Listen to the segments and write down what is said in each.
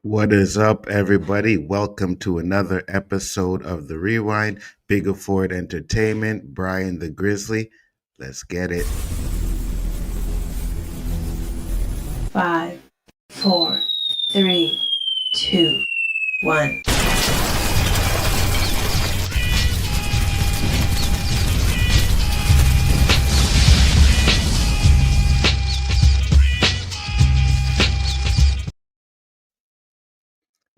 What is up, everybody? Welcome to another episode of The Rewind. Bigger Ford Entertainment, Brian the Grizzly. Let's get it. 5, 4, 3, 2, 1.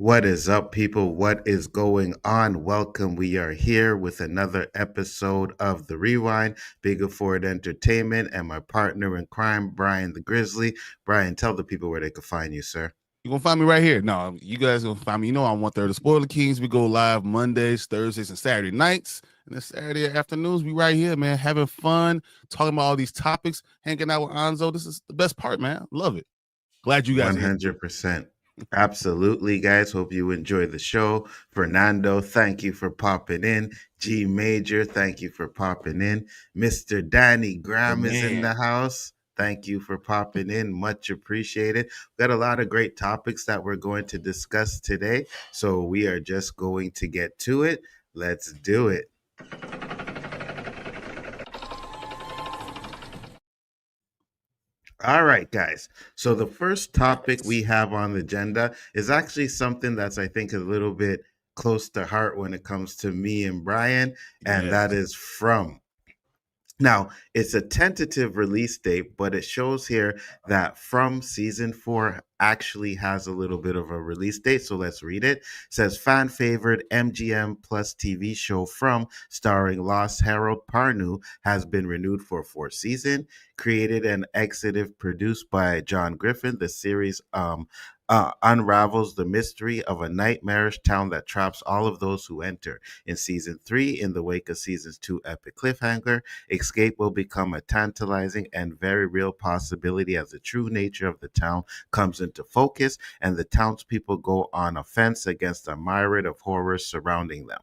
What is up, people? What is going on? Welcome. We are here with another episode of The Rewind, Bigger Ford Entertainment, and my partner in crime, Brian the Grizzly. Brian, tell the people where they can find you, sir. You're gonna find me right here. No, you guys gonna find me. You know, I'm 1/3 of Spoiler Kings. We go live Mondays, Thursdays, and Saturday nights. And then Saturday afternoons, we right here, man, having fun, talking about all these topics, hanging out with Anzo. This is the best part, man. Love it. Glad you guys are here. 100%. Absolutely, guys. Hope you enjoy the show. Fernando, thank you for popping in. G Major, thank you for popping in. Mr. Danny Graham is in the house. Thank you for popping in. Much appreciated. We've got a lot of great topics that we're going to discuss today. So we are just going to get to it. Let's do it. All right, guys. So the first topic we have on the agenda is actually something that's, I think, a little bit close to heart when it comes to me and Brian, and that is From. Now, it's a tentative release date, but it shows here that From season 4 actually has a little bit of a release date. So let's read it. It says fan favorite MGM Plus TV show From, starring Lost Harold Parnu, has been renewed for 4th season. Created and executive produced by John Griffin, the series unravels the mystery of a nightmarish town that traps all of those who enter. In season 3, in the wake of season 2 epic cliffhanger, escape will become a tantalizing and very real possibility as the true nature of the town comes into focus and the townspeople go on offense against a myriad of horrors surrounding them.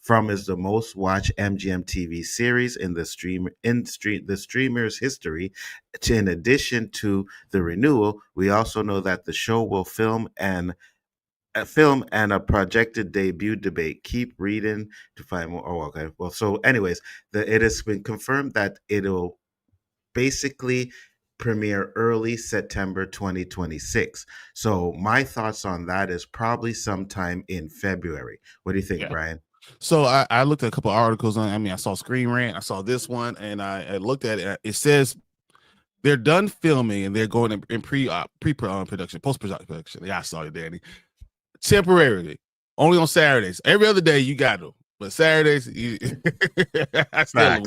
From is the most watched MGM TV series in the streamer's history. In addition to the renewal, we also know that the show will film and a projected debut debate. Keep reading to find more. Oh, okay. Well, so anyways, it has been confirmed that it'll basically premiere early September 2026. So my thoughts on that is probably sometime in February. What do you think, Brian? So I looked at a couple of articles on. I mean, I saw Screen Rant, I saw this one, and I looked at it. It says they're done filming and they're going in production, post production. Yeah, I saw it, Danny. Temporarily, only on Saturdays. Every other day you got them, but Saturdays, I still.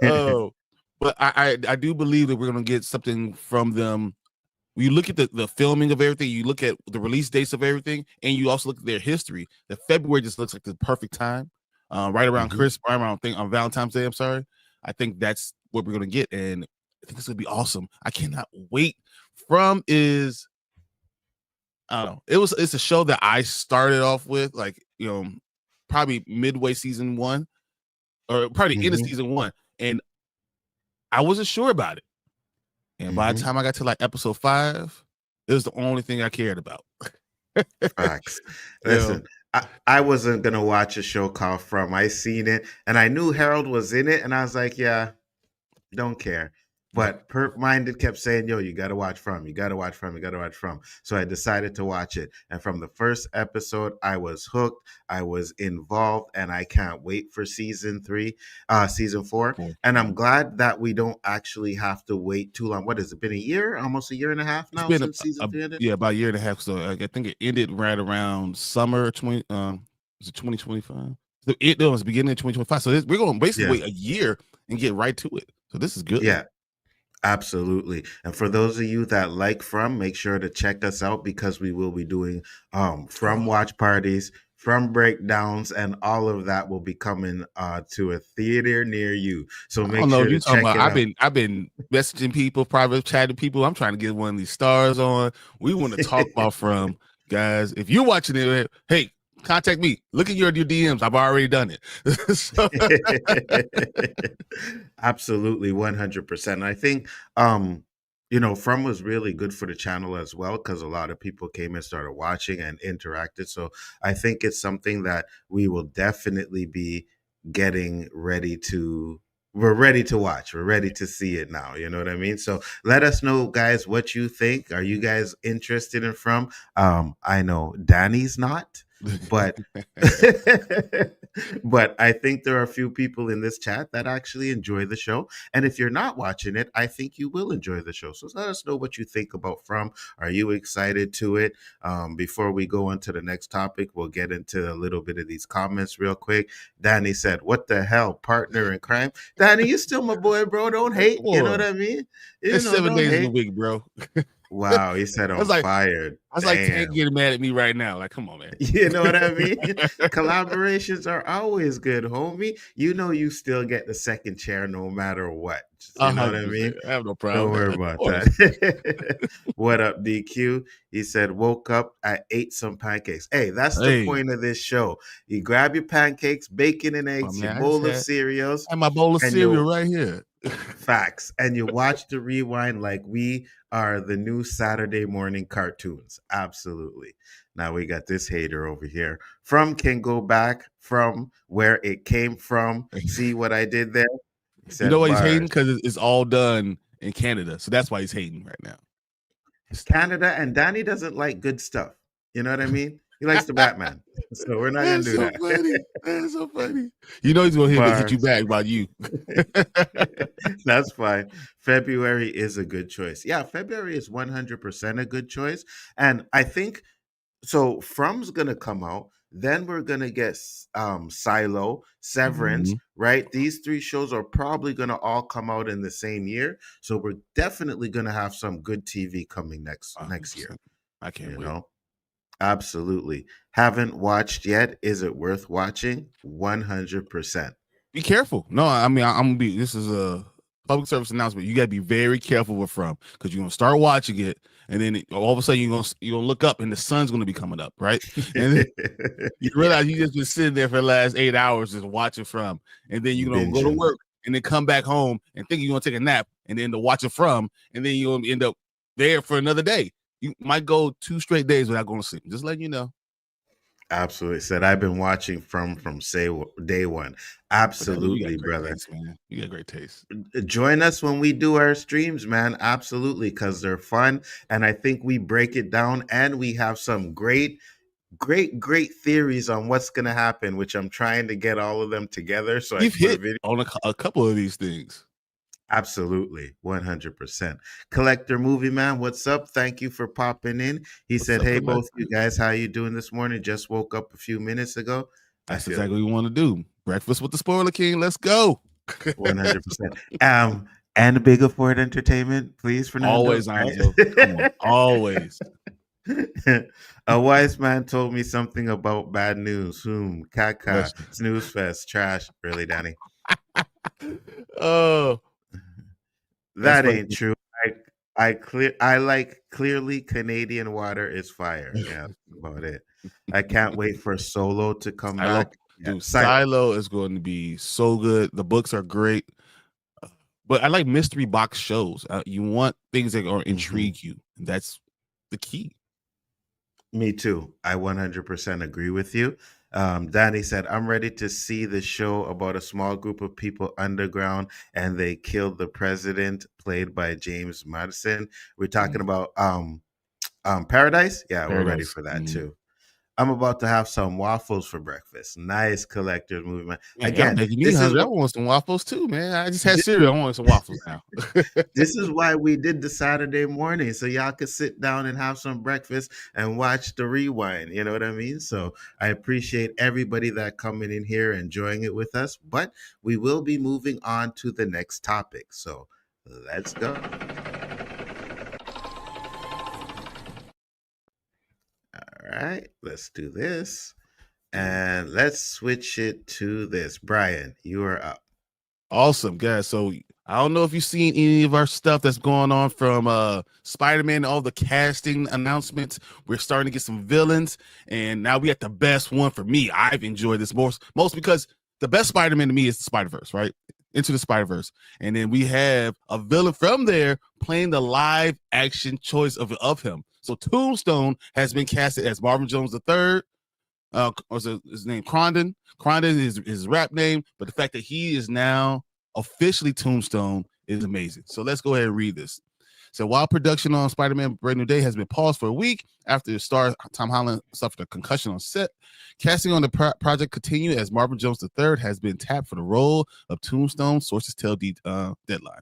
Oh, but I do believe that we're gonna get something from them. You look at the filming of everything, you look at the release dates of everything, and you also look at their history. The February just looks like the perfect time, right around right around on Valentine's Day. I'm sorry, I think that's what we're gonna get, and I think it's gonna be awesome. I cannot wait. From is, I don't know. It's a show that I started off with, like, probably midway season 1, or probably end of season 1, and I wasn't sure about it. And by the time I got to like episode 5, it was the only thing I cared about. Facts. Listen, I wasn't gonna watch a show called From. I seen it and I knew Harold was in it, and I was like, yeah, don't care. But Perp Minded kept saying, yo, you gotta watch From, you gotta watch From, you gotta watch From. So I decided to watch it. And from the first episode, I was hooked, I was involved, and I can't wait for season 4. And I'm glad that we don't actually have to wait too long. What has it been, a year? Almost a year and a half now since season 3 ended? Yeah, about a year and a half. So I think it ended right around summer 2025. It was the beginning of 2025. So we're going to basically wait a year and get right to it. So this is good. Yeah. Absolutely. And for those of you that like From, make sure to check us out because we will be doing From watch parties, From breakdowns, and all of that will be coming to a theater near you. So make sure to check it out. I've been messaging people, private chatting people. I'm trying to get one of these stars on. We want to talk about From, guys. If you're watching it, hey, contact me. Look at your DMs. I've already done it. Absolutely, 100%. I think From was really good for the channel as well because a lot of people came and started watching and interacted. So I think it's something that we will definitely be getting ready to. We're ready to watch. We're ready to see it now. You know what I mean? So let us know, guys, what you think. Are you guys interested in From? I know Danny's not, but but I think there are a few people in this chat that actually enjoy the show. And if you're not watching it, I think you will enjoy the show. So let us know what you think about From. Are you excited to it? Before we go on to the next topic, we'll get into a little bit of these comments real quick. Danny said, "What the hell, partner in crime?" Danny, you still my boy, bro. Don't hate. Come You know what on. I mean? It's 7 Don't days in the hate. week, bro. Wow, he said I was on like, fire. Tank Damn. getting mad at me right now. Like, come on, man. You know what I mean? Collaborations are always good, homie. You still get the second chair no matter what. You know what I 100%. mean? I have no Don't problem with worry that. Of about course. that. What up, DQ? He said, woke up, I ate some pancakes. Hey, that's the Hey, point of this show. You grab your pancakes, bacon and oh, eggs, your man, I just bowl of had cereals, my bowl of and you cereal right here. facts. And you watch the rewind like we are the new Saturday morning cartoons. Absolutely. Now we got this hater over here. From can go back from where it came from. See what I did there? He You know said why he's hating? bars. Because it's all done in Canada. So that's why he's hating right now. Canada, and Danny doesn't like good stuff. You know what I mean? He likes the Batman. So we're not gonna That's do so that. funny. That's so funny. You know he's gonna hit you Bars. back about you. That's fine. February is a good choice. Yeah, February is 100% a good choice. And I think so. From's gonna come out. Then we're gonna get Silo, Severance, Mhm. right? These three shows are probably gonna all come out in the same year. So we're definitely gonna have some good TV coming next year. 100%. I can't You wait. know, absolutely. Haven't watched yet. Is it worth watching? 100%. Be careful. No, I mean I'm gonna be. This is a public service announcement. You gotta be very careful with From because you're gonna start watching it, and then all of a sudden you're gonna look up and the sun's gonna be coming up, right? And then you Yeah, realize you just been sitting there for the last 8 hours just watching From, and then you're gonna go to binging. work and then come back home and think you're gonna take a nap, and then to watch it From, and then you're gonna end up there for another day. You might go 2 straight days without going to sleep. Just letting you know. Absolutely. Said I've been watching from say day one. You got Absolutely, great brother. taste, man. You got great taste. Join us when we do our streams, man. Absolutely, because they're fun. And I think we break it down and we have some great theories on what's gonna happen, which I'm trying to get all of them together so I You've can put a hit video. on a couple of these things. Absolutely, 100%. Collector Movie Man, what's up? Thank you for popping in. He What's said, up, "Hey, both you collector? guys, how you doing this morning? Just woke up a few minutes ago." I That's feel exactly what we want to do. Breakfast with the Spoiler King. Let's go. 100%. And Bigger Ford Entertainment, please, Fernando. Always, Anzo. Come on. Always. A wise man told me something about bad news. Kaka, Bless you. snooze fest, trash. Really, Danny? Oh, that's That funny. ain't true. I like clearly Canadian water is fire. Yeah, that's about it. I can't wait for Solo to come Silo. back. Yeah, Dude, Silo. Silo is going to be so good. The books are great. But I like mystery box shows. You want things that are Mhm. intrigue you. And that's the key. Me too. I 100% agree with you. Danny said, I'm ready to see the show about a small group of people underground and they killed the president, played by James Madison. We're talking Mm. about Paradise. Yeah, we're ready Paradise. for that Mm. too. I'm about to have some waffles for breakfast. Nice collector's movement. Man, y'all Again, making me this is hungry. I what want some waffles too, man. I just had cereal. I want some waffles now. this is why we did the Saturday morning, so y'all could sit down and have some breakfast and watch the rewind. You know what I mean? So I appreciate everybody that coming in here, enjoying it with us. But we will be moving on to the next topic. So let's go. All right, let's do this. And let's switch it to this. Brian, you are up. Awesome, guys. So I don't know if you've seen any of our stuff that's going on from Spiderman, all the casting announcements. We're starting to get some villains, and now we got the best one for me. I've enjoyed this most because the best Spider-Man to me is the Spider-Verse, right? Into the Spider-Verse. And then we have a villain from there playing the live action choice of him. So Tombstone has been casted as Marvin Jones III. Or his name Crondon. Crondon is his rap name, but the fact that he is now officially Tombstone is amazing. So let's go ahead and read this. So while production on Spider-Man Brand New Day has been paused for a week after the star Tom Holland suffered a concussion on set, casting on the project continued as Marvin Jones III has been tapped for the role of Tombstone, sources tell Deadline.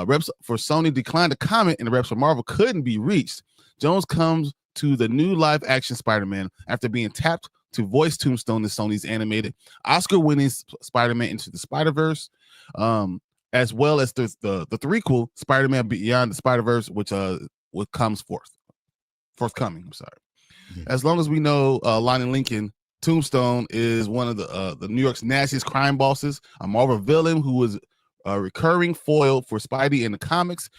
Reps for Sony declined to comment, and the reps for Marvel couldn't be reached. Jones comes to the new live-action Spider-Man after being tapped to voice Tombstone in Sony's animated Oscar-winning Spider-Man Into the Spider-Verse, as well as the threequel Spider-Man Beyond the Spider-Verse, which comes forthcoming. I'm sorry. Mm-hmm. As long as we know, Lonnie Lincoln, Tombstone is one of the New York's nastiest crime bosses, a Marvel villain who was a recurring foil for Spidey in the comics,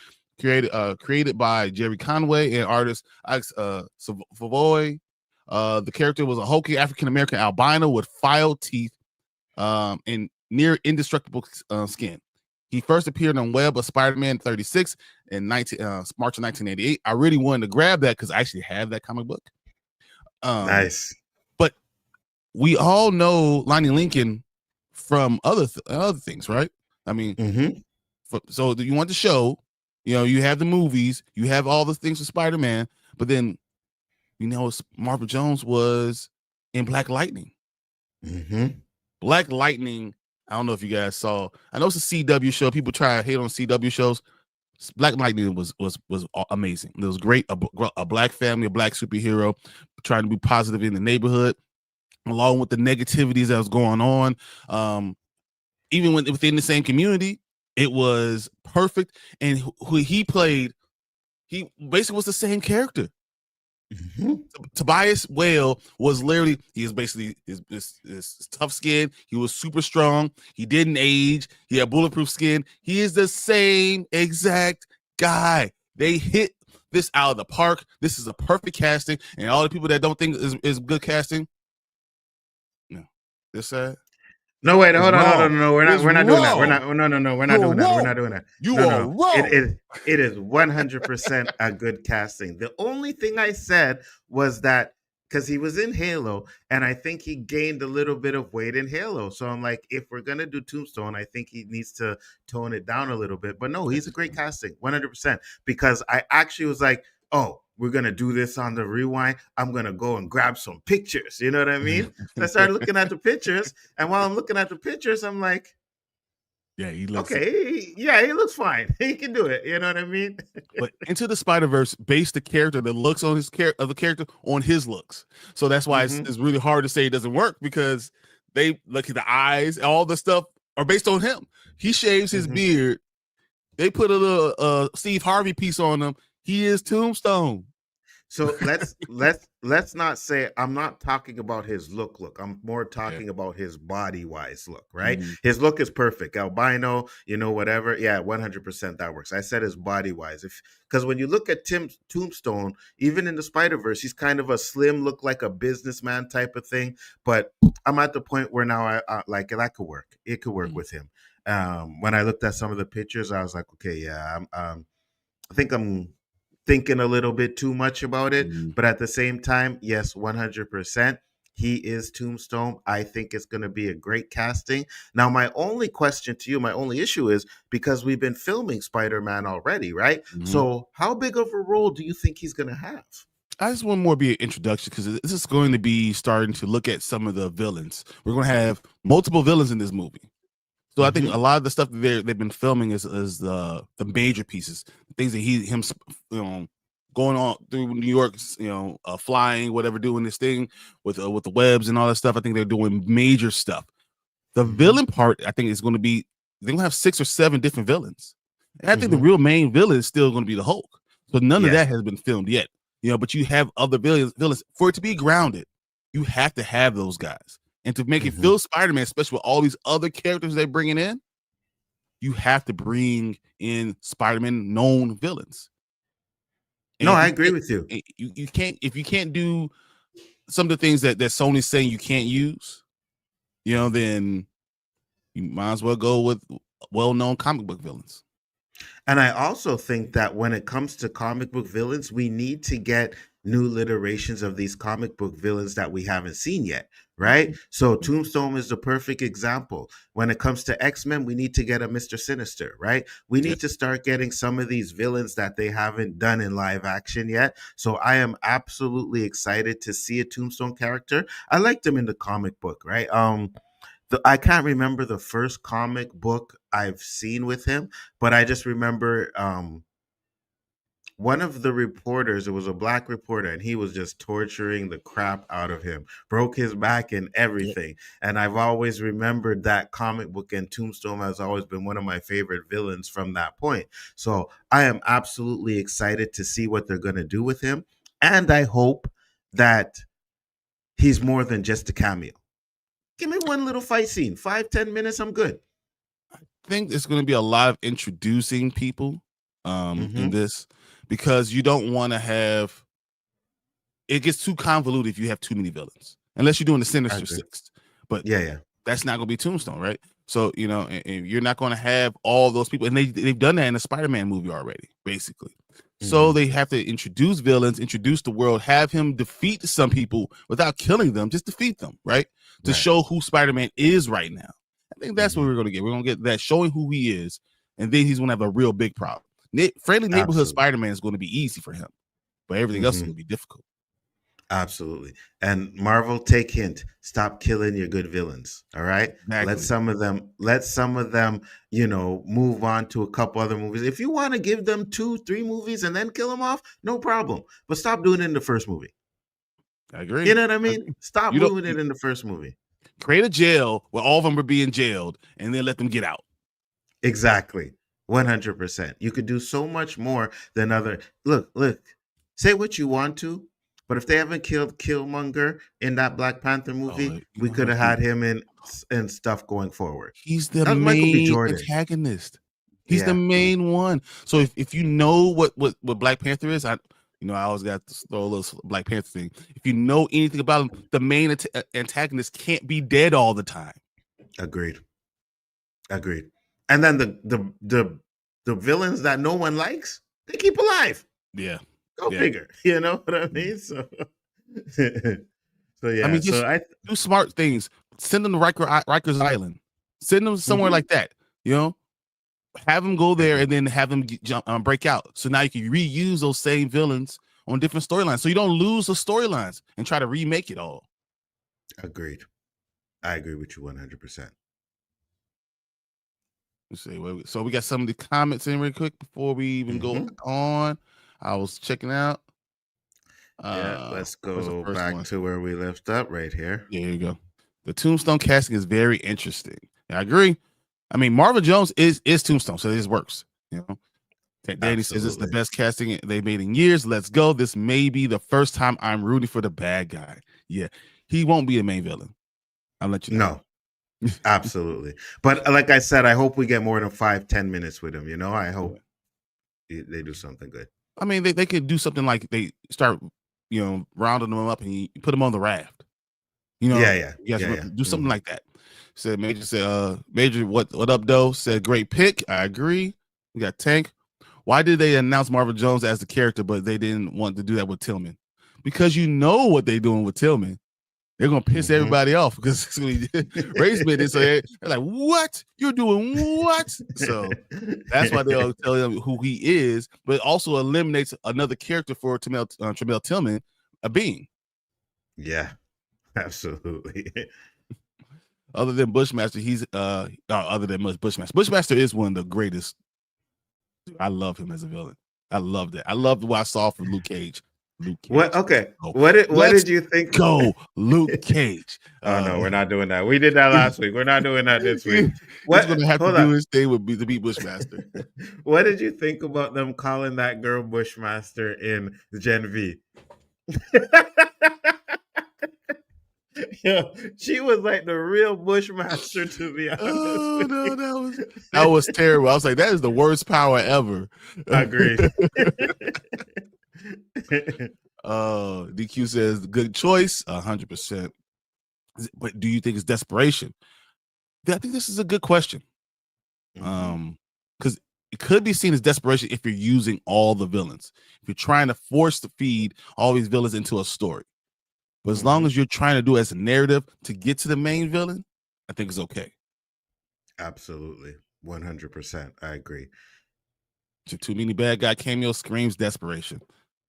created by Jerry Conway and artist Alex Savoy. The character was a hulking African-American albino with filed teeth and near indestructible skin. He first appeared on Web of Spider-Man 36 in March of 1988. I really wanted to grab that because I actually have that comic book. Nice. But we all know Lonnie Lincoln from other things, right? I mean, so you want the show, you have the movies, you have all the things for Spider-Man, but then, Marvin Jones was in Black Lightning. Black Lightning, I don't know if you guys saw. I know it's a CW show. People try to hate on CW shows. Black Lightning was amazing. It was great. A black family, a black superhero, trying to be positive in the neighborhood, along with the negativities that was going on. Even within the same community, it was perfect. And who he played, he basically was the same character. Tobias Whale was literally, he was basically his tough skin. He was super strong. He didn't age. He had bulletproof skin. He is the same exact guy. They hit this out of the park. This is a perfect casting. And all the people that don't think is good casting, no, they're sad. No, wait, hold on. No. We're not doing that. We're not doing that. You are wrong. It is 100% a good casting. The only thing I said was that because he was in Halo, and I think he gained a little bit of weight in Halo. So I'm like, if we're gonna do Tombstone, I think he needs to tone it down a little bit. But no, he's a great casting, 100%. Because I actually was like, oh, we're going to do this on the rewind. I'm going to go and grab some pictures. You know what I mean? So I started looking at the pictures. And while I'm looking at the pictures, I'm like, yeah, he looks okay. Yeah, he looks fine. He can do it. You know what I mean? But Into the Spider-Verse based the character, the looks on the character on his looks. So that's why it's really hard to say it doesn't work, because they look at the eyes, all the stuff are based on him. He shaves his beard. They put a little Steve Harvey piece on him. He is Tombstone. So let's not say, I'm not talking about his look. I'm more talking about his body wise look, right? His look is perfect. Albino, whatever. Yeah, 100% that works. I said his body wise. Because when you look at Tombstone, even in the Spider-Verse, he's kind of a slim, look like a businessman type of thing. But I'm at the point where now I like that could work. It could work with him. When I looked at some of the pictures, I was like, okay, yeah, I think I'm thinking a little bit too much about it, but at the same time, yes, 100%, he is Tombstone. I think it's going to be a great casting. Now, my only question to you, my only issue is, because we've been filming Spider-Man already, right? So how big of a role do you think he's going to have? I just want more to be an introduction, because this is going to be starting to look at some of the villains. We're going to have multiple villains in this movie. So I think a lot of the stuff that they've been filming is the major pieces, things that him going on through New York, flying, whatever, doing this thing with the webs and all that stuff. I think they're doing major stuff. The villain part, I think, is going to be, they're going to have 6 or 7 different villains. And I think the real main villain is still going to be the Hulk. So none of that has been filmed yet. But you have other villains. For it to be grounded, you have to have those guys. And to make it feel Spider-Man, especially with all these other characters they're bringing in, you have to bring in Spider-Man known villains. And no, I agree with you. You can't, if you can't do some of the things that Sony's saying you can't use, then you might as well go with well-known comic book villains. And I also think that when it comes to comic book villains, we need to get new iterations of these comic book villains that we haven't seen yet, right? So Tombstone is the perfect example. When it comes to X-Men, we need to get a Mr. Sinister, right? We Yeah. need to start getting some of these villains that they haven't done in live action yet. So I am absolutely excited to see a Tombstone character. I liked him in the comic book, right? I can't remember the first comic book I've seen with him, but I just remember one of the reporters, it was a black reporter, and he was just torturing the crap out of him, broke his back and Yeah. everything. And I've always remembered that comic book, and Tombstone has always been one of my favorite villains from that point. So I am absolutely excited to see what they're going to do with him. And I hope that he's more than just a cameo. Give me one little fight scene, 5-10 minutes, I'm good. I think there's going to be a lot of introducing people in this, because you don't want to have it gets too convoluted if you have too many villains, unless you're doing the Sinister Six. But Yeah. that's not going to be Tombstone, right? So, you know, and you're not going to have all those people. And they've done that in the Spider-Man movie already, basically. So they have to introduce villains, introduce the world, have him defeat some people without killing them, just defeat them, right? To show who Spider-Man is right now. I think that's what we're going to get. We're going to get that, showing who he is, and then he's going to have a real big problem. Friendly Neighborhood Spider-Man is going to be easy for him, but everything else is going to be difficult. Absolutely. And Marvel, take hint. Stop killing your good villains. All right. Exactly. Let some of them, you know, move on to a couple other movies. If you want to give them 2-3 movies and then kill them off, no problem. But stop doing it in the first movie. I agree. You know what I mean? Stop moving it in the first movie. Create a jail where all of them are being jailed and then let them get out. Exactly. 100%. You could do so much more than other. Look, say what you want to, but if they haven't killed Killmonger in that Black Panther movie, we could have had him in stuff going forward. He's the main antagonist. He's the main one. So if you know what Black Panther is, I always got to throw a little Black Panther thing. If you know anything about him, the main antagonist can't be dead all the time. Agreed. And then the villains that no one likes, they keep alive. Yeah. Go figure. You know what I mean? So yeah. I mean, just do smart things. Send them to Rikers Island. Send them somewhere like that. You know, have them go there and then have them break out. So now you can reuse those same villains on different storylines, so you don't lose the storylines and try to remake it all. Agreed. I agree with you 100%. Let's see. So we got some of the comments in real quick before we even go on. I was checking out. Let's go back to where we left up right here. Yeah, here you go. The Tombstone casting is very interesting. I agree. I mean, Marvin Jones is Tombstone, so this works. You know, Danny says it's the best casting they made in years. Let's go. This may be the first time I'm rooting for the bad guy. Yeah, he won't be a main villain. I'll let you know. No. Absolutely. But like I said, I hope we get more than 5-10 minutes with him. You know, I hope they do something good. I mean, they could do something like they start, rounding them up and you put them on the raft. You know, do something like that. Said Major, what up, though? Said great pick. I agree. We got Tank. Why did they announce Marvin Jones as the character, but they didn't want to do that with Tillman? Because you know what they're doing with Tillman. They're gonna piss everybody off because it's gonna be race baiting. So they're like, "What? You're doing what?" So that's why they'll tell him who he is, but it also eliminates another character for Tremel Tillman, a being. Yeah, absolutely. Other than Bushmaster, Bushmaster is one of the greatest. I love him as a villain. I loved it. I loved what I saw from Luke Cage. What? Okay. What did you think? Go, Luke Cage. Oh no, we're not doing that. We did that last week. We're not doing that this week. What's going to have to do his thing would be to be Bushmaster. What did you think about them calling that girl Bushmaster in Gen V? Yeah, she was like the real Bushmaster, to be honest. Oh no, that was terrible. I was like, that is the worst power ever. Agreed. DQ says good choice, 100%. But do you think it's desperation? I think this is a good question. Because it could be seen as desperation if you're using all the villains. If you're trying to force to feed all these villains into a story. But as long as you're trying to do it as a narrative to get to the main villain, I think it's okay. Absolutely. 100%. I agree. Too many bad guy cameos screams desperation.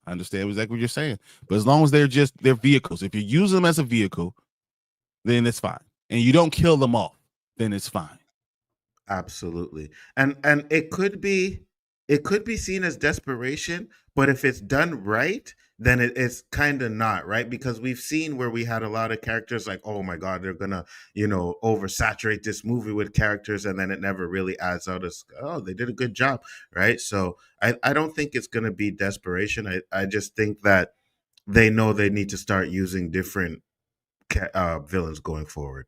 I understand exactly what you're saying. But as long as they're vehicles, if you use them as a vehicle, then it's fine. And you don't kill them off, then it's fine. Absolutely. And it could be seen as desperation, but if it's done right, then it's kind of not, right? Because we've seen where we had a lot of characters like, oh my God, they're gonna, oversaturate this movie with characters, and then it never really adds out as, oh, they did a good job, right? So I don't think it's gonna be desperation. I just think that they know they need to start using different villains going forward.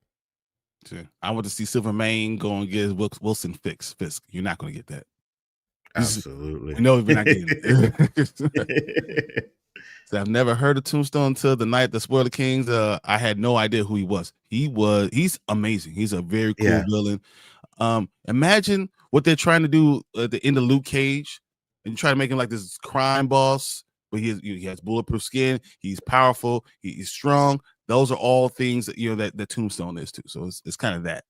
I want to see Silvermane go and get Wilson Fisk. You're not going to get that. Absolutely. No, we're not getting it. So I've never heard of Tombstone until the night the Spoiler Kings. I had no idea who he was. He's amazing. He's a very cool villain. Imagine what they're trying to do at the end of Luke Cage and try to make him like this crime boss, but he has bulletproof skin. He's powerful. He's strong. Those are all things that that the Tombstone is too. So it's kind of that.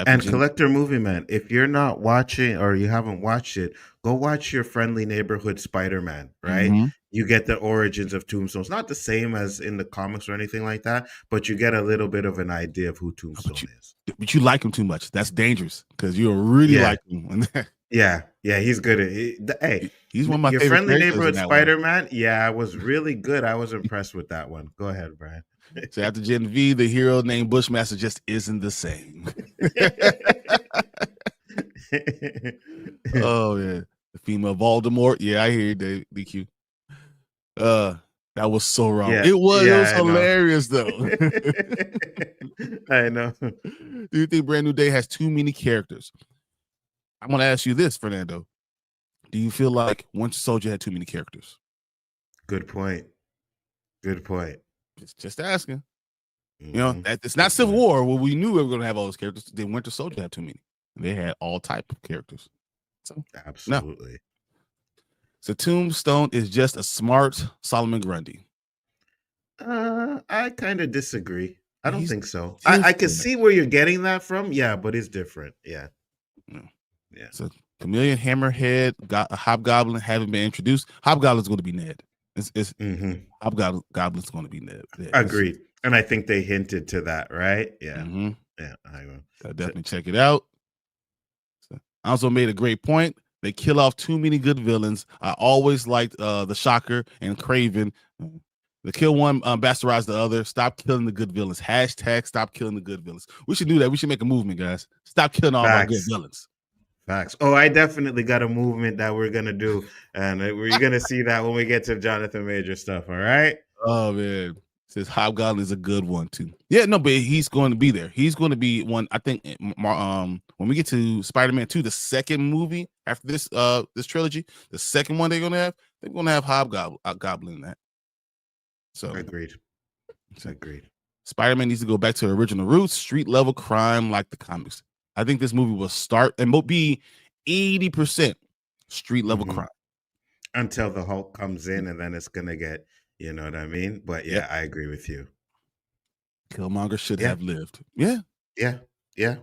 And Collector Movie Man, if you're not watching or you haven't watched it, go watch your friendly neighborhood Spiderman, right? You get the origins of Tombstone. It's not the same as in the comics or anything like that, but you get a little bit of an idea of who Tombstone is. But you like him too much. That's dangerous because you really like him. Yeah, he's good at hey, he's one of my your favorite friendly neighborhood Spider-Man. Yeah, was really good. I was impressed with that one. Go ahead, Brian. So after Gen V, the hero named Bushmaster just isn't the same. Oh yeah, the female Voldemort. Yeah, I hear you, DQ. That was so wrong. Yeah, it was hilarious though. I know. Do you think Brand New Day has too many characters? I'm gonna ask you this, Fernando. Do you feel like Winter Soldier had too many characters? Good point. Just asking. It's not Civil War where we knew we were going to have all those characters. Then Winter Soldier had too many. They had all type of characters. So absolutely. No. So Tombstone is just a smart Solomon Grundy. I kind of disagree. I don't think so. I can see where you're getting that from. Yeah, but it's different. Yeah. So Chameleon, Hammerhead, Hobgoblin haven't been introduced. Hobgoblin's going to be Ned. Hobgoblin's going to be Ned. Agreed. And I think they hinted to that, right? Yeah. Yeah. I'll definitely check it out. So, I also made a great point. They kill off too many good villains. I always liked the Shocker and Craven. The kill one, bastardize the other. Stop killing the good villains. # stop killing the good villains. We should do that. We should make a movement, guys. Stop killing all our good villains. Facts. Oh, I definitely got a movement that we're gonna do, and we're gonna see that when we get to Jonathan Major stuff. All right. Oh man, says Hobgoblin is a good one too. Yeah, no, but he's going to be there. He's going to be one. I think when we get to Spider-Man 2, the second movie after this this trilogy, the second one they're gonna have Hobgoblin in that. So agreed. Spider-Man needs to go back to original roots, street level crime like the comics. I think this movie will start and will be 80% street level crime until the Hulk comes in, and then it's gonna get, you know what I mean? But yeah, I agree with you. Killmonger should have lived. Yeah.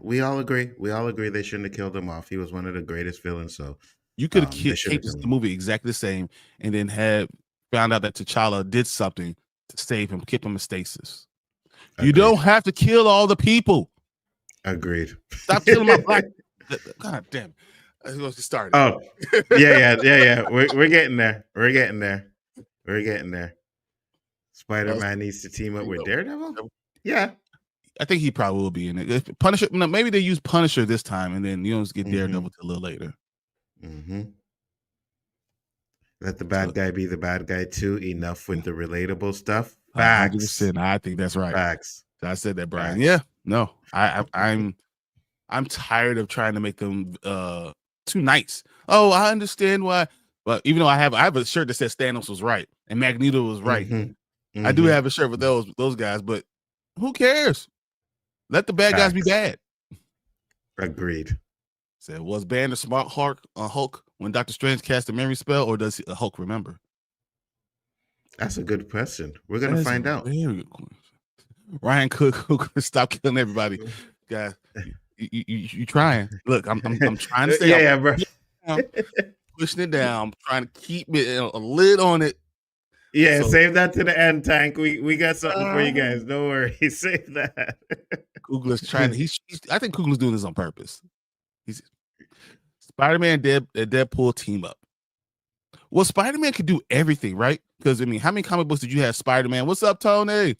We all agree. They shouldn't have killed him off. He was one of the greatest villains. So you could have kept the movie exactly the same, and then found out that T'Challa did something to save him, keep him in stasis. Agreed. You don't have to kill all the people. Agreed. Stop killing my black. God damn. Let's get started. Oh, yeah. We're getting there. Spider-Man needs to team up with Daredevil. Yeah, I think he probably will be in it. Punisher. No, maybe they use Punisher this time, and then you don't get Daredevil a little later. Let the bad guy be the bad guy too. Enough with the relatable stuff. Facts. I think that's right. Facts. I said that, Brian. Facts. Yeah. No, I'm tired of trying to make them too nice. Oh, I understand why. But even though I have a shirt that says Thanos was right and Magneto was right. I do have a shirt with those guys, but who cares? Let the bad guys be bad. Agreed. Said, was Banner smart Hulk when Doctor Strange cast the memory spell, or does Hulk remember? That's a good question. We're gonna That's a find out. very good question. Ryan Cook, stop killing everybody, guys. You trying? Look, I'm trying to stay. Yeah, bro. Pushing it down. I'm trying to keep it a lid on it. Yeah, so, save that to the end, Tank. We got something for you guys. Don't worry. Save that. Coogler's trying. I think Coogler's doing this on purpose. He's Spider-Man, Deadpool team up. Well, Spider-Man could do everything, right? Because I mean, how many comic books did you have? Spider-Man. What's up, Tony?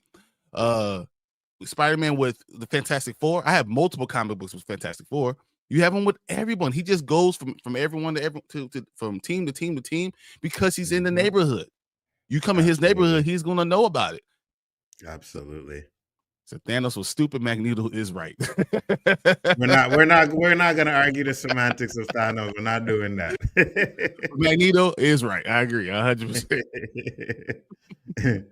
Spider-Man with the Fantastic Four. I have multiple comic books with Fantastic Four. You have him with everyone. He just goes from everyone to from team to team to team because he's in the neighborhood. You come in his neighborhood, he's gonna know about it. Absolutely. So Thanos was stupid. Magneto is right. we're not gonna argue the semantics of Thanos. We're not doing that. Magneto is right. I agree 100%.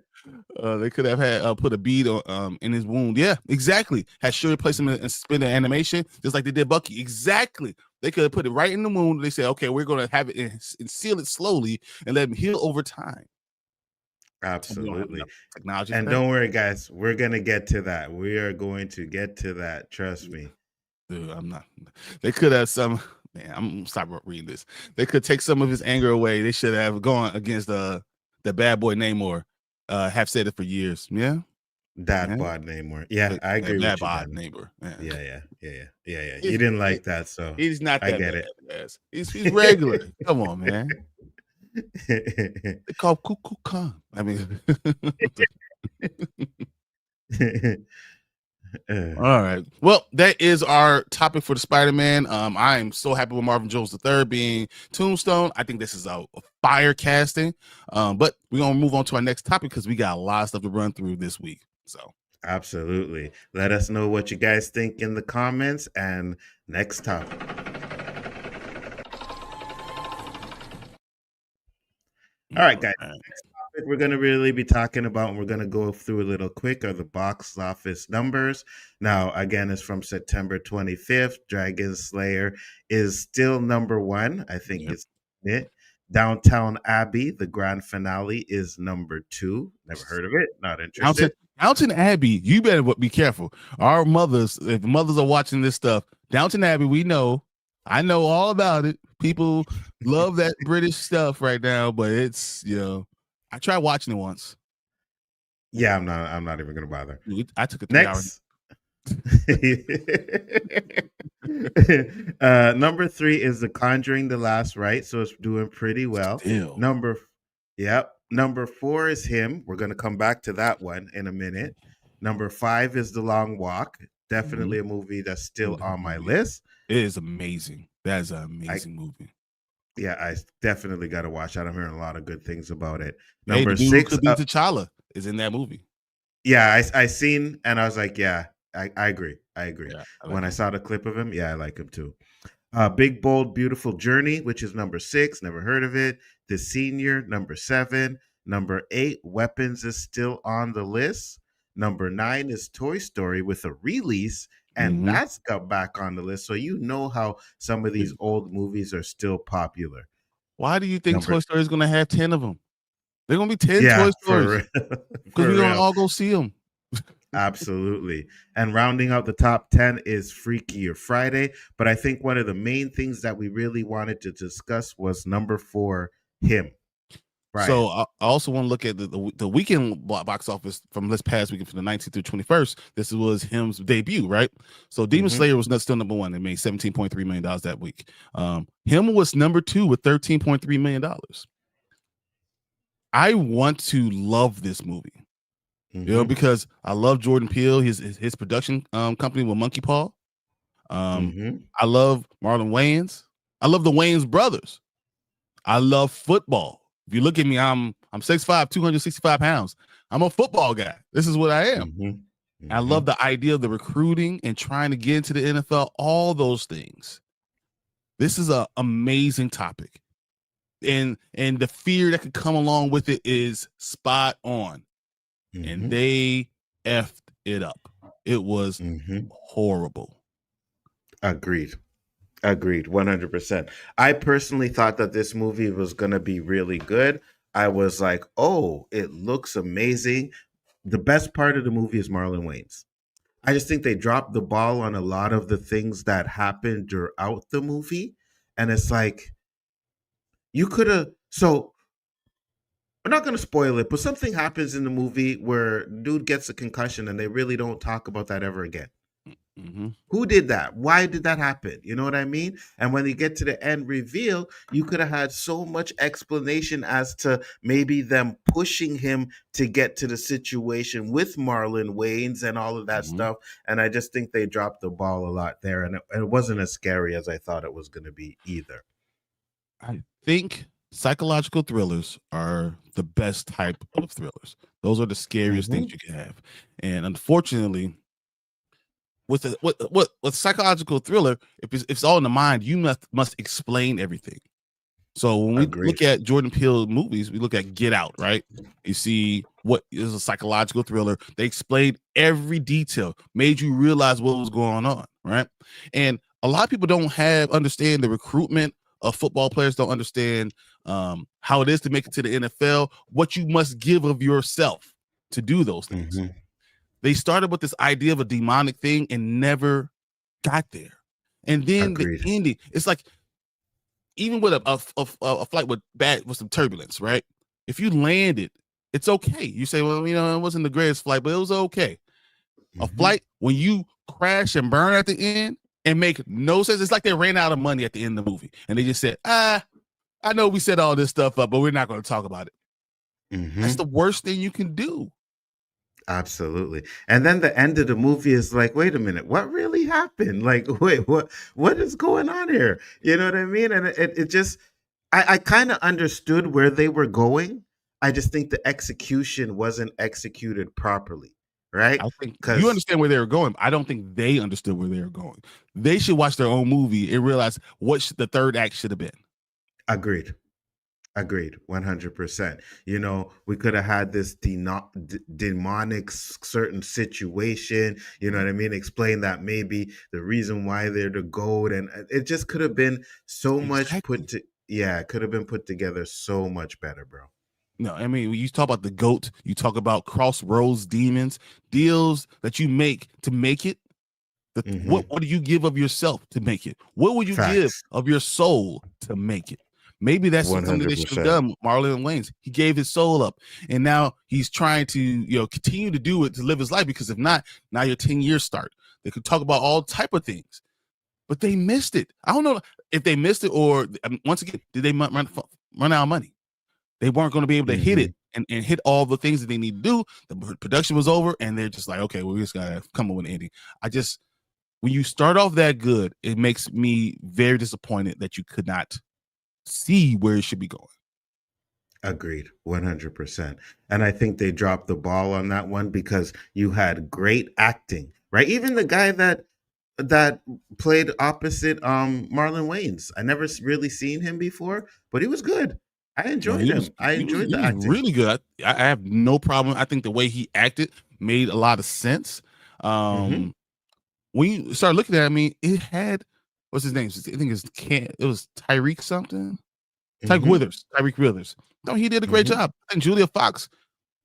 They could have had put a bead on, in his wound. Yeah, exactly. Had Shuri place him and suspend the animation just like they did Bucky. Exactly. They could have put it right in the wound. They said, okay, we're going to have it and seal it slowly and let him heal over time. Absolutely. Technology. And don't worry, guys. We're going to get to that. We are going to get to that. Trust me. Dude, I'm not. They could have some. Man, I'm going to stop reading this. They could take some of his anger away. They should have gone against the bad boy Namor. Have said it for years. Yeah. Dad bod Namor. Yeah, I agree with you. Dad bod Namor. Yeah. You didn't like that, so he's not that I get bad, it. He's regular. Come on, man. They call Cuckoo Khan. I mean, all right. Well, that is our topic for the Spider-Man. I am so happy with Marvin Jones III being Tombstone. I think this is a fire casting. But we're gonna move on to our next topic because we got a lot of stuff to run through this week. So absolutely. Let us know what you guys think in the comments. And next topic. All right, guys. Next topic we're going to really be talking about, and we're going to go through a little quick, are the box office numbers. Now, again, it's from September 25th. Dragon Slayer is still number one. I think it's it. Downtown Abbey, the grand finale, is number 2. Never heard of it. Not interested. Downton Abbey, you better be careful. Our mothers, if mothers are watching this stuff, Downton Abbey, we know. I know all about it. People love that British stuff right now, but it's, I tried watching it once. Yeah, I'm not even gonna bother. I took a 3 hour. Number 3 is The Conjuring: The Last Rite, so it's doing pretty well. Still. Number 4 is Him. We're gonna come back to that one in a minute. Number 5 is The Long Walk. Definitely a movie that's still on my list. It is amazing. That is an amazing movie. Yeah, I definitely got to watch that. I'm hearing a lot of good things about it. Number 6, T'Challa is in that movie. Yeah, I seen, and I was like, yeah, I agree. Yeah, when I saw the clip of him, yeah, I like him too. Big Bold Beautiful Journey, which is number 6, never heard of it. The Senior, number 7. Number 8, Weapons is still on the list. Number 9 is Toy Story with a release, and that's got back on the list. So you know how some of these old movies are still popular. Why do you think Toy Story is going to have 10 of them? They're going to be 10 Toy Stories because we're going to all go see them. Absolutely. And rounding out the top 10 is Freakier Friday. But I think one of the main things that we really wanted to discuss was number 4, Him. Right. So I also want to look at the weekend box office from this past weekend, from the 19th through 21st. This was Him's debut, right? So Demon Slayer was still number 1. It made $17.3 million that week. Him was number 2 with $13.3 million. I want to love this movie, because I love Jordan Peele, his production company with Monkey Paw. I love Marlon Wayans. I love the Wayans brothers. I love football. If you look at me, I'm 6'5", 265 pounds. I'm a football guy. This is what I am. I love the idea of the recruiting and trying to get into the NFL, all those things. This is an amazing topic. And the fear that could come along with it is spot on. And they effed it up. It was horrible. Agreed. Agreed, 100%. I personally thought that this movie was going to be really good. I was like, oh, it looks amazing. The best part of the movie is Marlon Wayans. I just think they dropped the ball on a lot of the things that happened throughout the movie. And it's like, you could have. So, we're not going to spoil it, but something happens in the movie where dude gets a concussion and they really don't talk about that ever again. Mm-hmm. Who did that? Why did that happen? You know what I mean? And when you get to the end reveal, you could have had so much explanation as to maybe them pushing him to get to the situation with Marlon Wayans and all of that Mm-hmm. stuff. And I just think they dropped the ball a lot there. And it wasn't as scary as I thought it was going to be either. I think psychological thrillers are the best type of thrillers. Those are the scariest things you can have. And unfortunately, with psychological thriller, if it's all in the mind, you must explain everything. So when we Agreed. look at Jordan Peele movies, we look at Get Out, right? You see what is a psychological thriller. They explained every detail, made you realize what was going on, right? And a lot of people don't understand the recruitment of football players, don't understand how it is to make it to the NFL, what you must give of yourself to do those things. Mhm. They started with this idea of a demonic thing and never got there. And then Agreed. the ending, it's like, even with a flight with some turbulence, right? If you landed, it's okay. You say, well, it wasn't the greatest flight, but it was okay. A Mhm. flight, when you crash and burn at the end and make no sense, it's like they ran out of money at the end of the movie. And they just said, I know we set all this stuff up, but we're not going to talk about it. That's the worst thing you can do. Absolutely. And then the end of the movie is like, wait a minute, what really happened? Like, wait, what is going on here? You know what I mean? And it just I kind of understood where they were going. I just think the execution wasn't executed properly. Right? I think you Because understand where they were going. I don't think they understood where they were going. They should watch their own movie and realize what the third act should have been. agreed. Agreed, 100%. We could have had this demonic certain situation, you know what I mean? Explain that maybe the reason why they're the goat, and it just could have been so much Exactly. it could have been put together so much better, bro. No, I mean, when you talk about the GOAT, you talk about crossroads demons, deals that you make to make it. Hmm. What do you give of yourself to make it? What would you give Facts. of your soul to make it? Maybe that's something they should have 100%. done. Marlon Wayans, he gave his soul up, and now he's trying to continue to do it to live his life. Because if not, now your 10 years start. They could talk about all type of things, but they missed it. I don't know if they missed it or once again, did they run out of money? They weren't going to be able to hit Hmm. it and hit all the things that they need to do. The production was over, and they're just like, okay, well, we just gotta come up with an ending. When you start off that good, it makes me very disappointed that you could not see where it should be going. Agreed, 100%. And I think they dropped the ball on that one because you had great acting, right? Even the guy that played opposite Marlon Wayans. I never really seen him before, but he was good. I No, enjoyed him. I enjoyed he the was acting. really good. I have no problem. I think the way he acted made a lot of sense. Hmm. When you start looking at it, I mean, it had what's his name? I think it was Tyreek something. Hmm. Tyreek Withers. No, he did a great Hmm. job. And Julia Fox,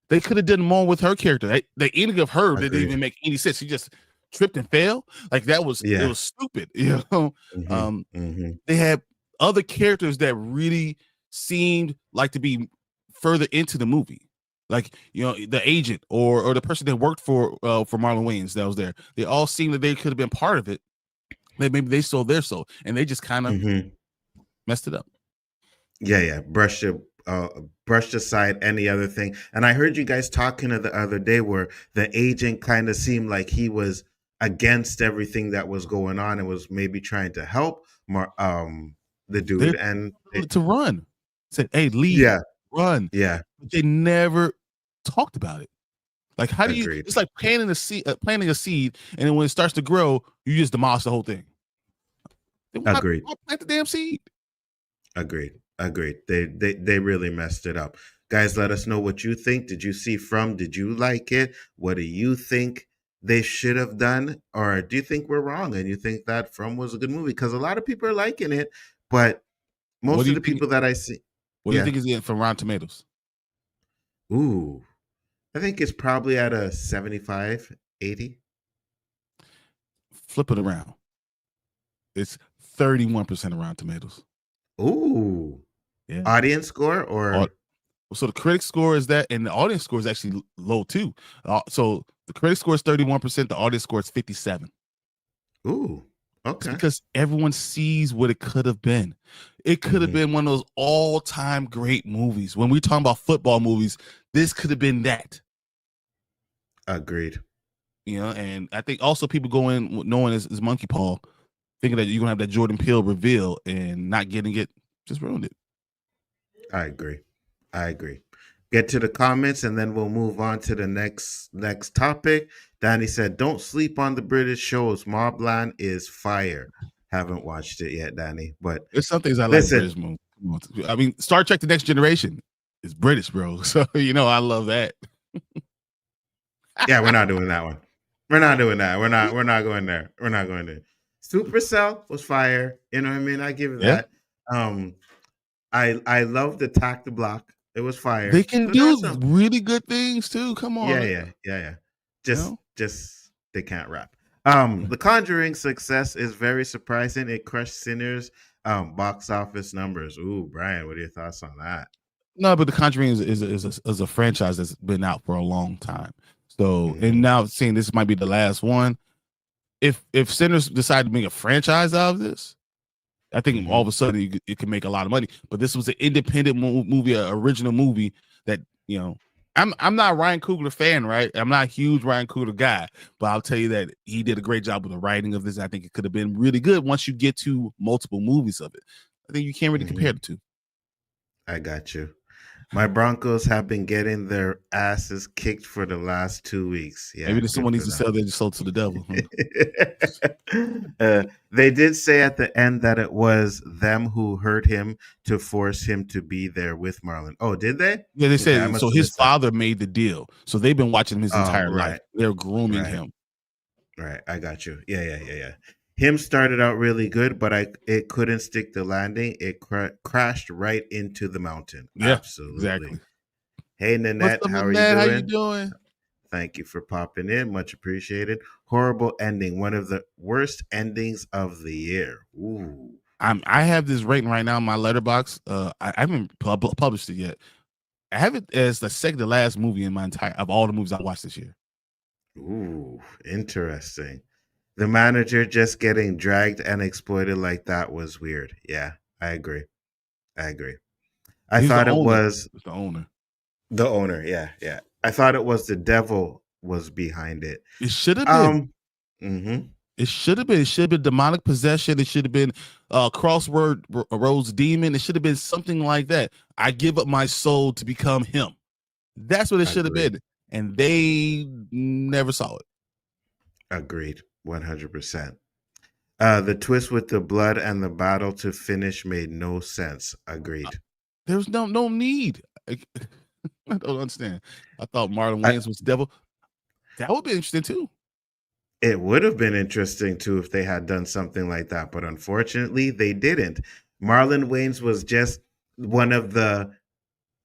they could have done more with her character. The ending of her didn't Agreed. even make any sense. She just tripped and fell. Like it Yeah. was stupid. You know, Hmm. um, Hmm. they had other characters that really seemed like to be further into the movie. Like the agent or the person that worked for Marlon Wayans that was there. They all seemed that they could have been part of it. Maybe they sold their soul and they just kind of Hmm. messed it up. Yeah, yeah. Brushed aside any other thing. And I heard you guys talking the other day where the agent kind of seemed like he was against everything that was going on and was maybe trying to help the They're dude. And to run. Said, "Hey, leave, yeah, run." yeah, But they never talked about it. Like, how do you? agreed, It's like planting a seed, and then when it starts to grow, you just demolish the whole thing. Then agreed, why plant the damn seed? agreed, agreed. They really messed it up. Guys, let us know what you think. Did you see From? Did you like it? What do you think? they should have done, or do you think we're wrong and you think that From was a good movie? Because a lot of people are liking it, but What most do of you the think? people that I see, What do you yeah, think is in from Rotten Tomatoes? ooh, I think it's probably at a 75, 80. Flip it around. It's 31% of Rotten Tomatoes. Ooh, Yeah. audience score Au- or So the critic score is that, and the audience score is actually low too. So the critic score is 31%. The audience score is 57. ooh, It's okay. because everyone sees what it could have been. It could have Hmm. been one of those all-time great movies. When we're talking about football movies, this could have been that. Agreed. And I think also people go in knowing it's monkey paw, thinking that you're gonna have that Jordan Peele reveal and not getting it, just ruined it. I agree. I agree. Get to the comments and then we'll move on to the next topic. Danny said, "Don't sleep on the British shows. Mobland is fire." Haven't watched it yet, Danny. But There's some things I like listen, British movies. I mean, Star Trek: The Next Generation is British, bro. So I love that. yeah, we're not doing that one. We're not doing that. We're not going there. We're not going there. Supercell was fire. You know what I mean? I give it Yeah, that. Um, I love the Attack the Block. It was they fire. can So there are do some. really good things too. Come Yeah, on, yeah, yeah, yeah. you Just know. just they can't rap. The Conjuring success is very surprising. It crushed Sinners box office numbers. Ooh, Brian, what are your thoughts on that? No, but The Conjuring is a franchise that's been out for a long time. So, and Hmm. now seeing this might be the last one. If Sinners decide to make a franchise out of this, I think all Hmm. of a sudden it can make a lot of money. But this was an independent movie, an original movie that I'm not a Ryan Coogler fan, right? I'm not a huge Ryan Coogler guy, but I'll tell you that he did a great job with the writing of this. I think it could have been really good once you get to multiple movies of it. I think you can't really compare Hmm. the two. I got you. My Broncos have been getting their asses kicked for the last 2 weeks. Maybe Yeah, there's good someone needs for to them. sell their soul to the devil. Huh? They did say at the end that it was them who hurt him to force him to be there with Marlon. Oh, did they? Yeah, they Okay, I said so. must have His missed that. father made the deal, so they've been watching him his Oh, entire life. right, They're grooming right, him. right. I got you. Yeah, yeah, yeah, yeah. Him started out really good, but it couldn't stick the landing. It crashed right into the mountain. Yeah, Absolutely. exactly. Hey, What's Nanette, up, how are you Annette? How you doing? doing? Thank you for popping in. Much appreciated. Horrible ending. One of the worst endings of the year. Ooh. I have this rating right now in my letterbox. I haven't published it yet. I have it as the second to last movie in my entire of all the movies I watched this year. Ooh. Interesting. The manager just getting dragged and exploited like that was weird. Yeah, I agree. I agree. I He's the thought it owner. was He's the owner. the owner. Yeah, yeah. I thought it was the devil was behind it. It should have been. Um. Mm-hmm. It should have been. It should have been demonic possession. It should have been crossword rose demon. It should have been something like that. I give up my soul to become him. That's what it should have Agreed. been. And they never saw it. Agreed. 100%. The twist with the blood and the battle to finish made no sense. Agreed. There's no need. I don't understand. I thought Marlon I, Wayans was the devil. That would be interesting too. it would have been interesting too if they had done something like that, but unfortunately, they didn't. Marlon Wayans was just one of the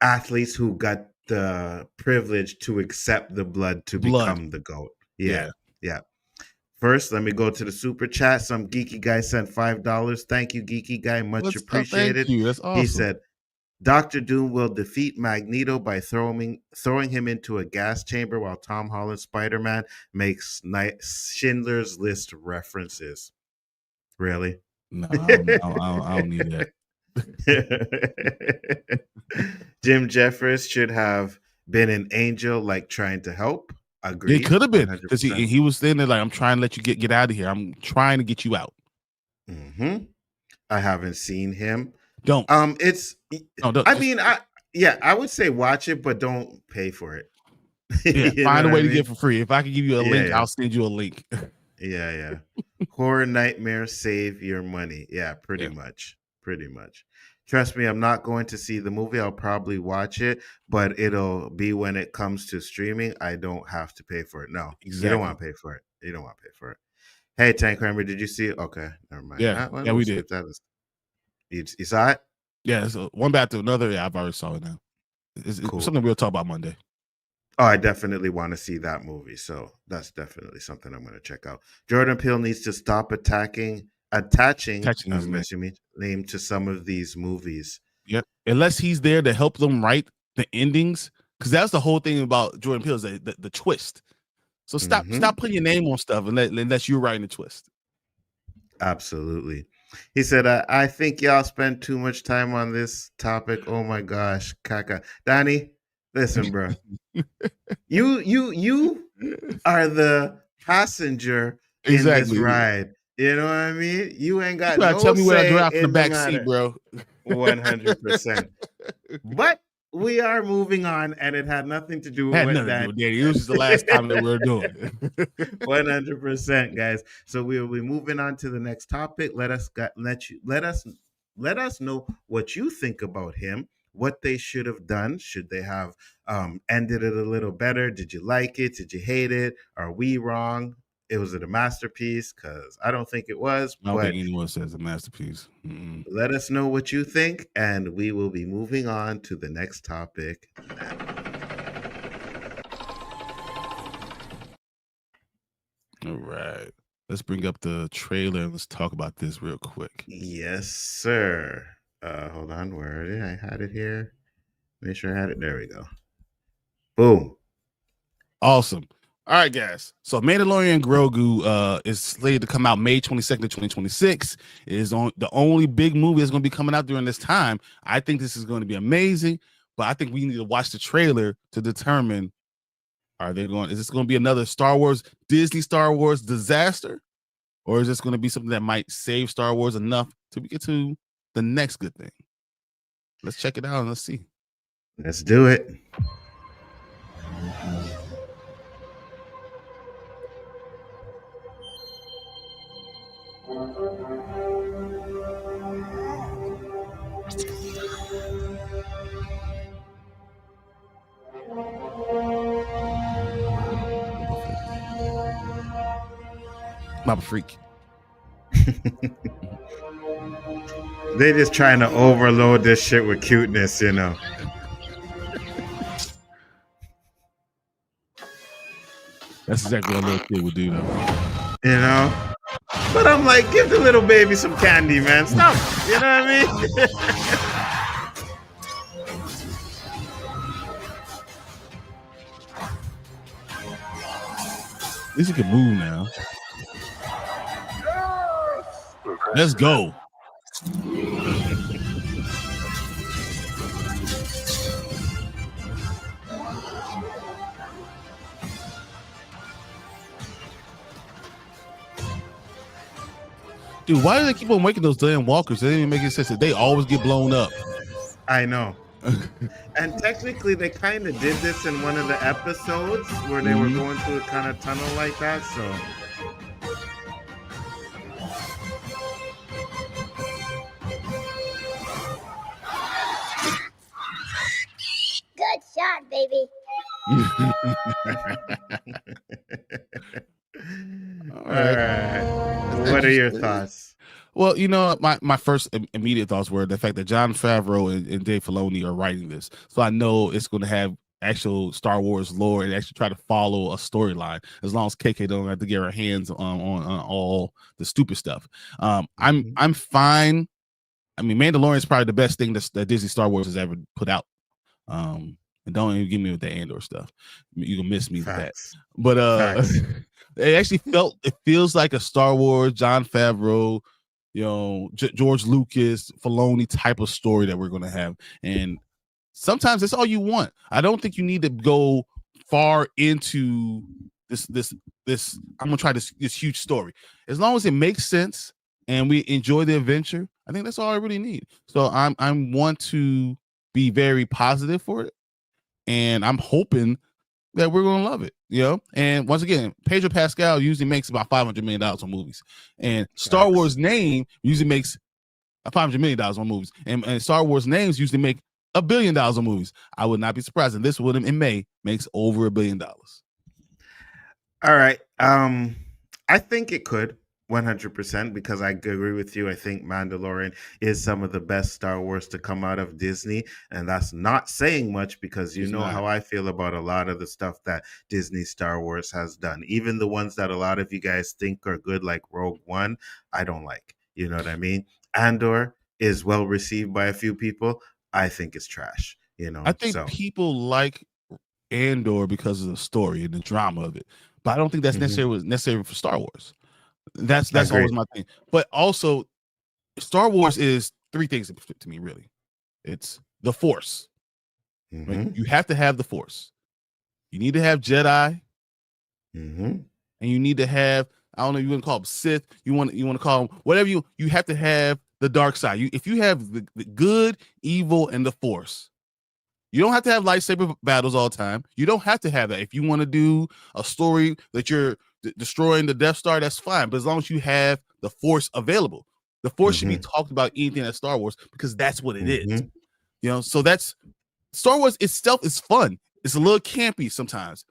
athletes who got the privilege to accept the blood to Blood. become the GOAT. Yeah, Yeah. yeah. First, let me go to the super chat. Some geeky guy sent $5. Thank you, geeky guy. Much What's up? Thank appreciated. you. That's He awesome. said, Doctor Doom will defeat Magneto by throwing him into a gas chamber while Tom Holland Spider-Man makes Schindler's List references. Really? No, I don't need that. Jim Jeffers should have been an angel, like trying to help. It Agreed, could have been because 100%. he was standing there like, I'm trying to let you get out of here. I'm trying to get you out. Hmm. I haven't seen him. Don't. It's. No, don't. I Just, mean, I would say watch it, but don't pay for it. yeah, You know find a what I way to get it mean? for free. If I can give you a Yeah, link, yeah, I'll send you a link. yeah, yeah. Horror nightmare, save your money. Yeah, pretty Yeah. much, pretty much. Trust me, I'm not going to see the movie. I'll probably watch it, but it'll be when it comes to streaming. I don't have to pay for it. No, you don't Exactly. want to pay for it. You don't want to pay for it. Hey, Tank Kramer, did you see it? Okay, never mind. Yeah, Well, yeah, we'll we did. skip that. You saw it? Yeah, so one back to another. Yeah, I've already saw it now. It's Cool. something we'll talk about Monday. Oh, I definitely want to see that movie. So that's definitely something I'm going to check out. Jordan Peele needs to stop attaching His name. name to some of these movies. Yep. Unless he's there to help them write the endings, because that's the whole thing about Jordan Peele is the twist. So stop putting your name on stuff unless you're writing the twist. Absolutely. He said, I think y'all spend too much time on this topic. Oh my gosh, Kaka. Danny, listen, bro. You are the passenger in this ride. You know what I mean? You ain't got no tell me what I say draft in the in back matter. seat, bro. 100%. But we are moving on, and it had nothing to do with that. It was just the last time that we were doing it. 100%, guys. So we will be moving on to the next topic. Let us know what you think about him. What they should have done. Should they have ended it a little better? Did you like it? Did you hate it? Are we wrong? Was it a masterpiece? Because I don't think it was. I don't think anyone says a masterpiece. Mm-mm. Let us know what you think, and we will be moving on to the next topic now. All right. Let's bring up the trailer and let's talk about this real quick. Yes, sir. Hold on. Where did I had it here? Make sure I had it. There we go. Boom. Awesome. All right, guys. So Mandalorian Grogu is slated to come out May 22nd, 2026. It is the only big movie that's going to be coming out during this time. I think this is going to be amazing, but I think we need to watch the trailer to determine, is this going to be another Disney Star Wars disaster? Or is this going to be something that might save Star Wars enough to get to the next good thing? Let's check it out and let's see. Let's do it. Baba Freak. They just trying to overload this shit with cuteness, you know. That's exactly what a little kid would do, though. You know? But I'm like, give the little baby some candy, man. Stop. You know what I mean? At least he can move now. Let's go. Dude, why do they keep on making those damn walkers? They didn't even make any sense. They always get blown up. I know. And technically, they kind of did this in one of the episodes where they were going through a kind of tunnel like that. So, good shot, baby. All right. What are your thoughts? Well, you know, my first immediate thoughts were the fact that Jon Favreau and Dave Filoni are writing this. So I know it's going to have actual Star Wars lore and actually try to follow a storyline, as long as KK don't have to get her hands on all the stupid stuff. I'm fine. I mean, Mandalorian is probably the best thing that Disney Star Wars has ever put out. And don't even give me with the Andor stuff. You can miss me with that. But it feels like a Star Wars, Jon Favreau, you know, George Lucas, Filoni type of story that we're going to have. And sometimes that's all you want. I don't think you need to go far into this I'm going to try this huge story. As long as it makes sense and we enjoy the adventure, I think that's all I really need. So I want to be very positive for it. And I'm hoping that we're going to love it, you know? And once again, Pedro Pascal usually makes about $500 million on movies. And Star Wars name usually makes $500 million on movies, and Star Wars names usually make $1 billion on movies. I would not be surprised if this one in May makes over $1 billion. All right. I think it could 100% because I agree with you. I think Mandalorian is some of the best Star Wars to come out of Disney, and that's not saying much because you It's know not. how I feel about a lot of the stuff that Disney Star Wars has done. Even the ones that a lot of you guys think are good, like Rogue One, I don't like. You know what I mean? Andor is well received by a few people. I think it's trash. I think So people like Andor because of the story and the drama of it, but I don't think that's necessary for Star Wars. That's agreed. always my thing. But also, Star Wars is three things to me, really. It's the Force. Right? You have to have the Force. You need to have Jedi, and you need to have, I don't know, you want to call them Sith. You want to call them whatever you have to have the dark side. If you have the good, evil, and the Force, you don't have to have lightsaber battles all the time. You don't have to have that. If you want to do a story that you're destroying the Death Star, that's fine. But as long as you have the Force available, the Force should be talked about anything at Star Wars because that's what it is. So that's Star Wars itself is fun. It's a little campy sometimes,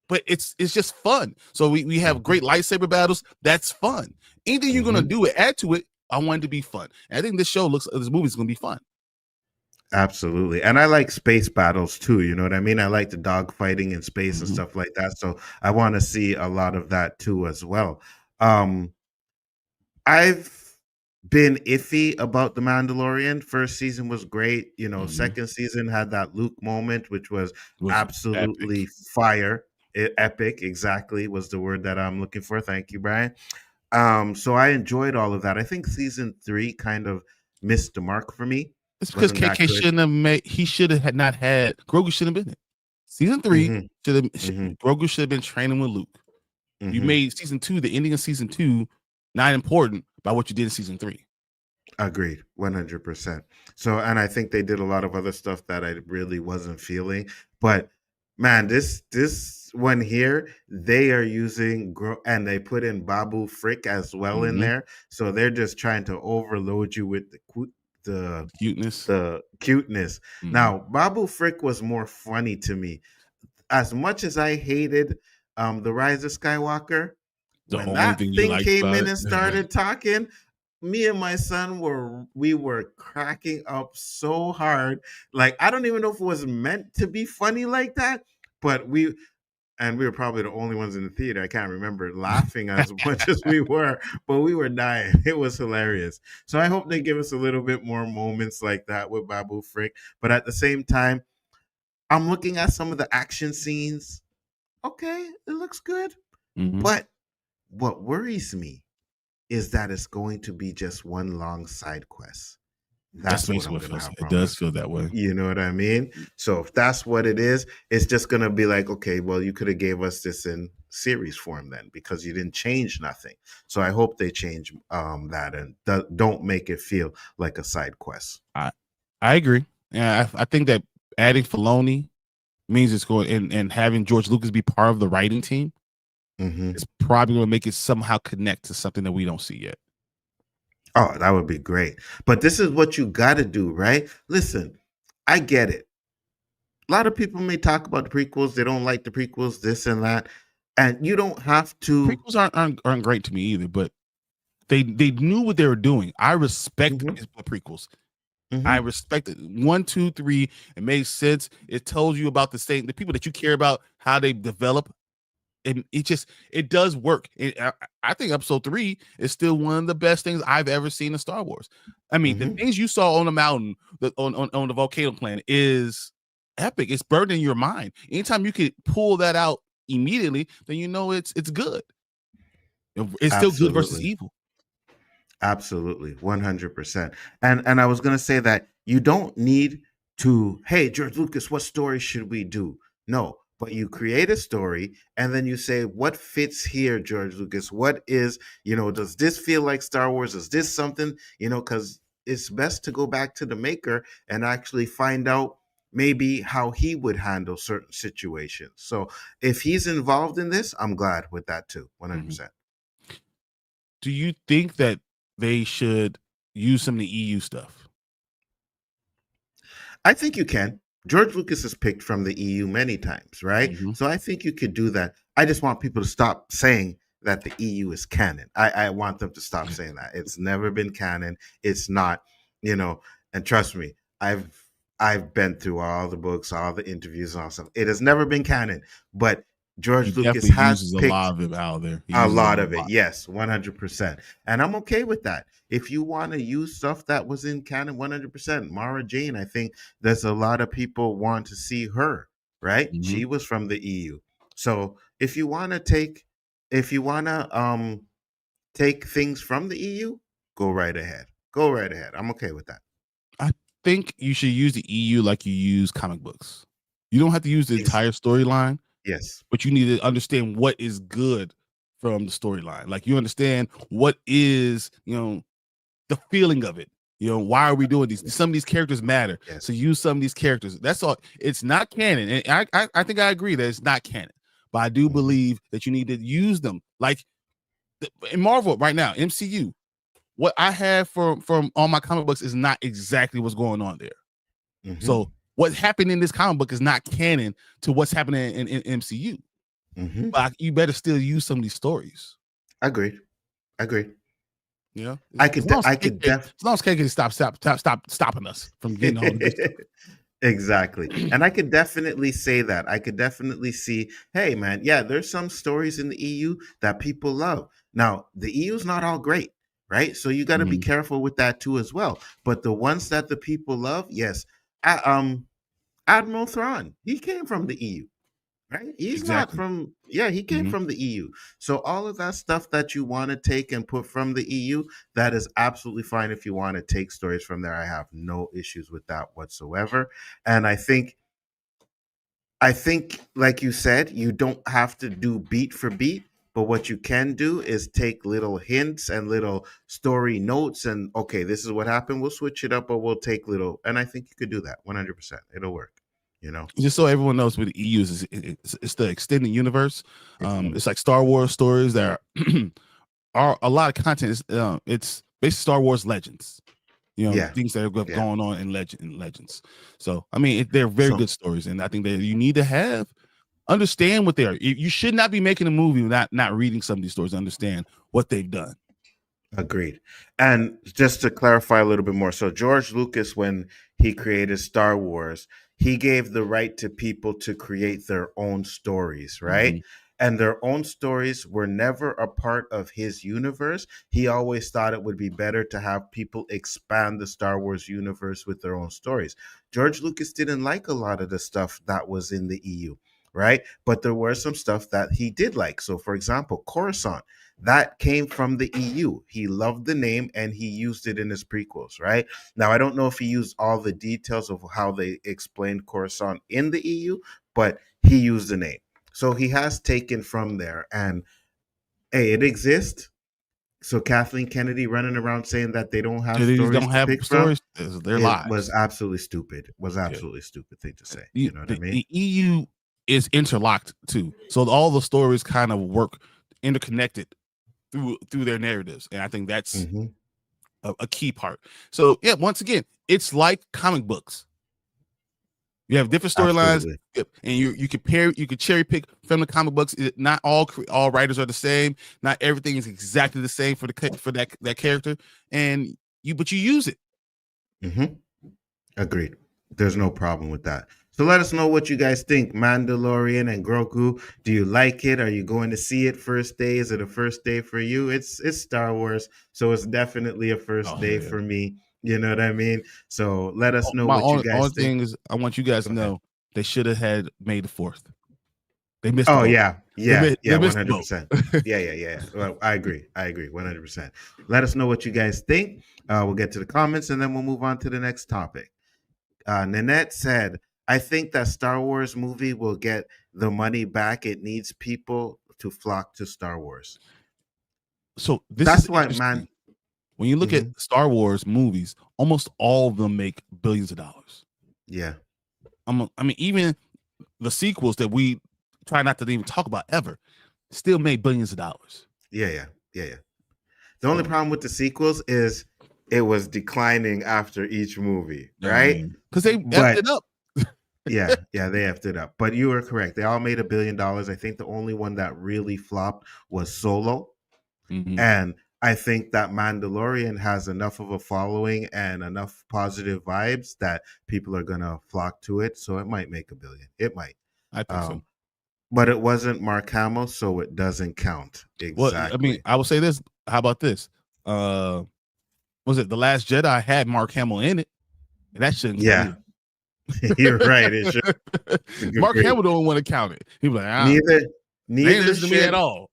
but it's just fun. So we have great lightsaber battles. That's fun. Anything you're gonna do, add to it. I want it to be fun. And I think this movie is gonna be fun. Absolutely. And I like space battles too. You know what I mean? I like the dog fighting in space and stuff like that. So I want to see a lot of that too as well. I've been iffy about The Mandalorian. First season was great. Second season had that Luke moment, which was absolutely epic. fire. Epic, exactly, was the word that I'm looking for. Thank you, Brian. So I enjoyed all of that. I think season 3 kind of missed the mark for me. It's because KK shouldn't have made. He should have not had. Grogu shouldn't have been it. Season 3 Grogu should have been training with Luke. You made season 2, the ending of season 2, not important by what you did in season 3. Agreed, 100%. So, and I think they did a lot of other stuff that I really wasn't feeling. But man, this one here, they are using and they put in Babu Frick as well in there. So they're just trying to overload you with the cuteness. Now, Babu Frick was more funny to me. As much as I hated The Rise of Skywalker, when that thing came in and started talking, me and my son were cracking up so hard. Like, I don't even know if it was meant to be funny like that, but we were probably the only ones in the theater. I can't remember laughing as much as we were, but we were dying. It was hilarious. So I hope they give us a little bit more moments like that with Babu Frick. But at the same time, I'm looking at some of the action scenes. Okay, it looks good. But what worries me is that it's going to be just one long side quest. That's what I'm going to have. It does feel that way. You know what I mean? So if that's what it is, it's just going to be like, okay, well, you could have gave us this in series form then because you didn't change nothing. So I hope they change that and don't make it feel like a side quest. I agree. Yeah, I think that adding Filoni means it's going and having George Lucas be part of the writing team is probably going to make it somehow connect to something that we don't see yet. Oh, that would be great. But this is what you got to do, right? Listen, I get it. A lot of people may talk about the prequels. They don't like the prequels, this and that. And you don't have to. Prequels aren't great to me either, but they knew what they were doing. I respect the prequels. I respect it. 1, 2, 3. It made sense. It tells you about the people that you care about, how they develop. And it does work. I think episode 3 is still one of the best things I've ever seen in Star Wars. I mean, the things you saw on the mountain, on the volcano planet is epic. It's burned in your mind. Anytime you could pull that out immediately, then you know it's good. It's still good versus evil. Absolutely, 100%. And I was going to say that you don't need to, hey, George Lucas, what story should we do? No, but you create a story and then you say, what fits here, George Lucas? What is, does this feel like Star Wars? Is this something, because it's best to go back to the maker and actually find out maybe how he would handle certain situations. So if he's involved in this, I'm glad with that too, 100%. Do you think that they should use some of the EU stuff? I think you can. George Lucas has picked from the EU many times, right? Mhm. So I think you could do that. I just want people to stop saying that the EU is canon. I want them to stop saying that. It's never been canon. It's not, and trust me, I've been through all the books, all the interviews, and all stuff. It has never been canon, but He George Lucas definitely has uses a picked lot of it out there. He a uses lot a of it. lot. Yes, 100%. And I'm okay with that. If you want to use stuff that was in canon, 100%. Mara Jane, I think there's a lot of people want to see her, right? Mhm. She was from the EU. So if you want to take things from the EU, go right ahead. Go right ahead. I'm okay with that. I think you should use the EU like you use comic books. You don't have to use the Ex- entire storyline, Yes. but you need to understand what is good from the storyline. Like you understand what is, the feeling of it. Why are we doing these? Some of these characters matter. Yes. So use some of these characters. That's all. It's not canon. And I think I agree that it's not canon. But I do Mhm. believe that you need to use them. Like in Marvel right now, MCU, what I have from all my comic books is not exactly what's going on there. Mhm. So what happened in this comic book is not canon to what's happening in MCU. Mhm. But you better still use some of these stories. Agreed. Agreed. Yeah, I could de- I could as def long as KK stopping us from getting all the good stuff. Exactly. And I could definitely say that. I could definitely see, hey man, yeah, there's some stories in the EU that people love. Now, the EU is not all great, right? So you got to be Mhm. careful with that too as well. But the ones that the people love, yes. Admiral Thrawn, he came from the EU. Right? He's not Exactly. from, yeah, he came Mhm. from the EU. So all of that stuff that you want to take and put from the EU, that is absolutely fine if you want to take stories from there. I have no issues with that whatsoever. And I think like you said, you don't have to do beat for beat, but what you can do is take little hints and little story notes and okay, this is what happened. We'll switch it up or we'll take little, and I think you could do that 100%. It'll work, you know. Just so everyone knows what the EU is, it's the extended universe. Mhm. It's like Star Wars stories that are a lot of content. It's basically Star Wars legends. Yeah. Things that have Yeah. going on in legends. So I mean, they're very So good stories, and I think that you need to understand what they are. You should not be making a movie without not reading some of these stories, understand what they've done. agreed. And just to clarify a little bit more, so George Lucas, when he created Star Wars, he gave the right to people to create their own stories, right? Mhm. And their own stories were never a part of his universe. He always thought it would be better to have people expand the Star Wars universe with their own stories. George Lucas didn't like a lot of the stuff that was in the EU, right? But there were some stuff that he did like. So, for example, Coruscant that came from the EU. He loved the name and he used it in his prequels, right? Now, I don't know if he used all the details of how they explained Coruscant in the EU, but he used the name. So he has taken from there. And hey, it exists. So Kathleen Kennedy running around saying that they don't have Cities stories don't to have pick from, stories. They're it was lies. absolutely stupid. It was Yeah. absolutely stupid thing to say. The, You know what I the, mean? the EU is interlocked too, so all the stories kind of work interconnected through their narratives, and I think that's Hmm. a key part. So yeah, once again, it's like comic books. You have different storylines, Absolutely. and you could cherry pick from the comic books. Not all writers are the same. Not everything is exactly the same for that character, and but you use it. Hmm. Agreed. There's no problem with that. So let us know what you guys think. Mandalorian and Grogu. Do you like it? Are you going to see it first day? Is it a first day for you? It's Star Wars, so it's definitely a Oh first hell day yeah! for me. You know what I mean? So let us know My what you only guys think. thing is, I want you guys Go to ahead. know they should have had May the 4th. They missed the Oh boat. yeah, They, yeah, they yeah, missed the boat. 100%. Yeah, yeah, yeah. Well, I agree. 100%. Let us know what you guys think. We'll get to the comments and then we'll move on to the next topic. Nanette said, I think that Star Wars movie will get the money back. It needs people to flock to Star Wars. So this is That's why, interesting. man. When you look at Mhm. Star Wars movies, almost all of them make billions of dollars. Yeah. I mean, even the sequels that we try not to even talk about ever still made billions of dollars. Yeah, yeah, yeah, yeah. The only So problem with the sequels is it was declining after each movie, right? Because they effed But it up. yeah, they effed it up. But you were correct. They all made $1 billion. I think the only one that really flopped was Solo. Mhm. And I think that Mandalorian has enough of a following and enough positive vibes that people are gonna flock to it. So it might make $1 billion. It might. I think so. But it wasn't Mark Hamill, so it doesn't count. Well, I mean, Exactly. I will say this. How about this? Was it The Last Jedi had Mark Hamill in it? And that shouldn't count Yeah, you're right. It should either. Mark agree. Hamill don't want to count it. He was like, Neither they ain't neither listen to me at should all.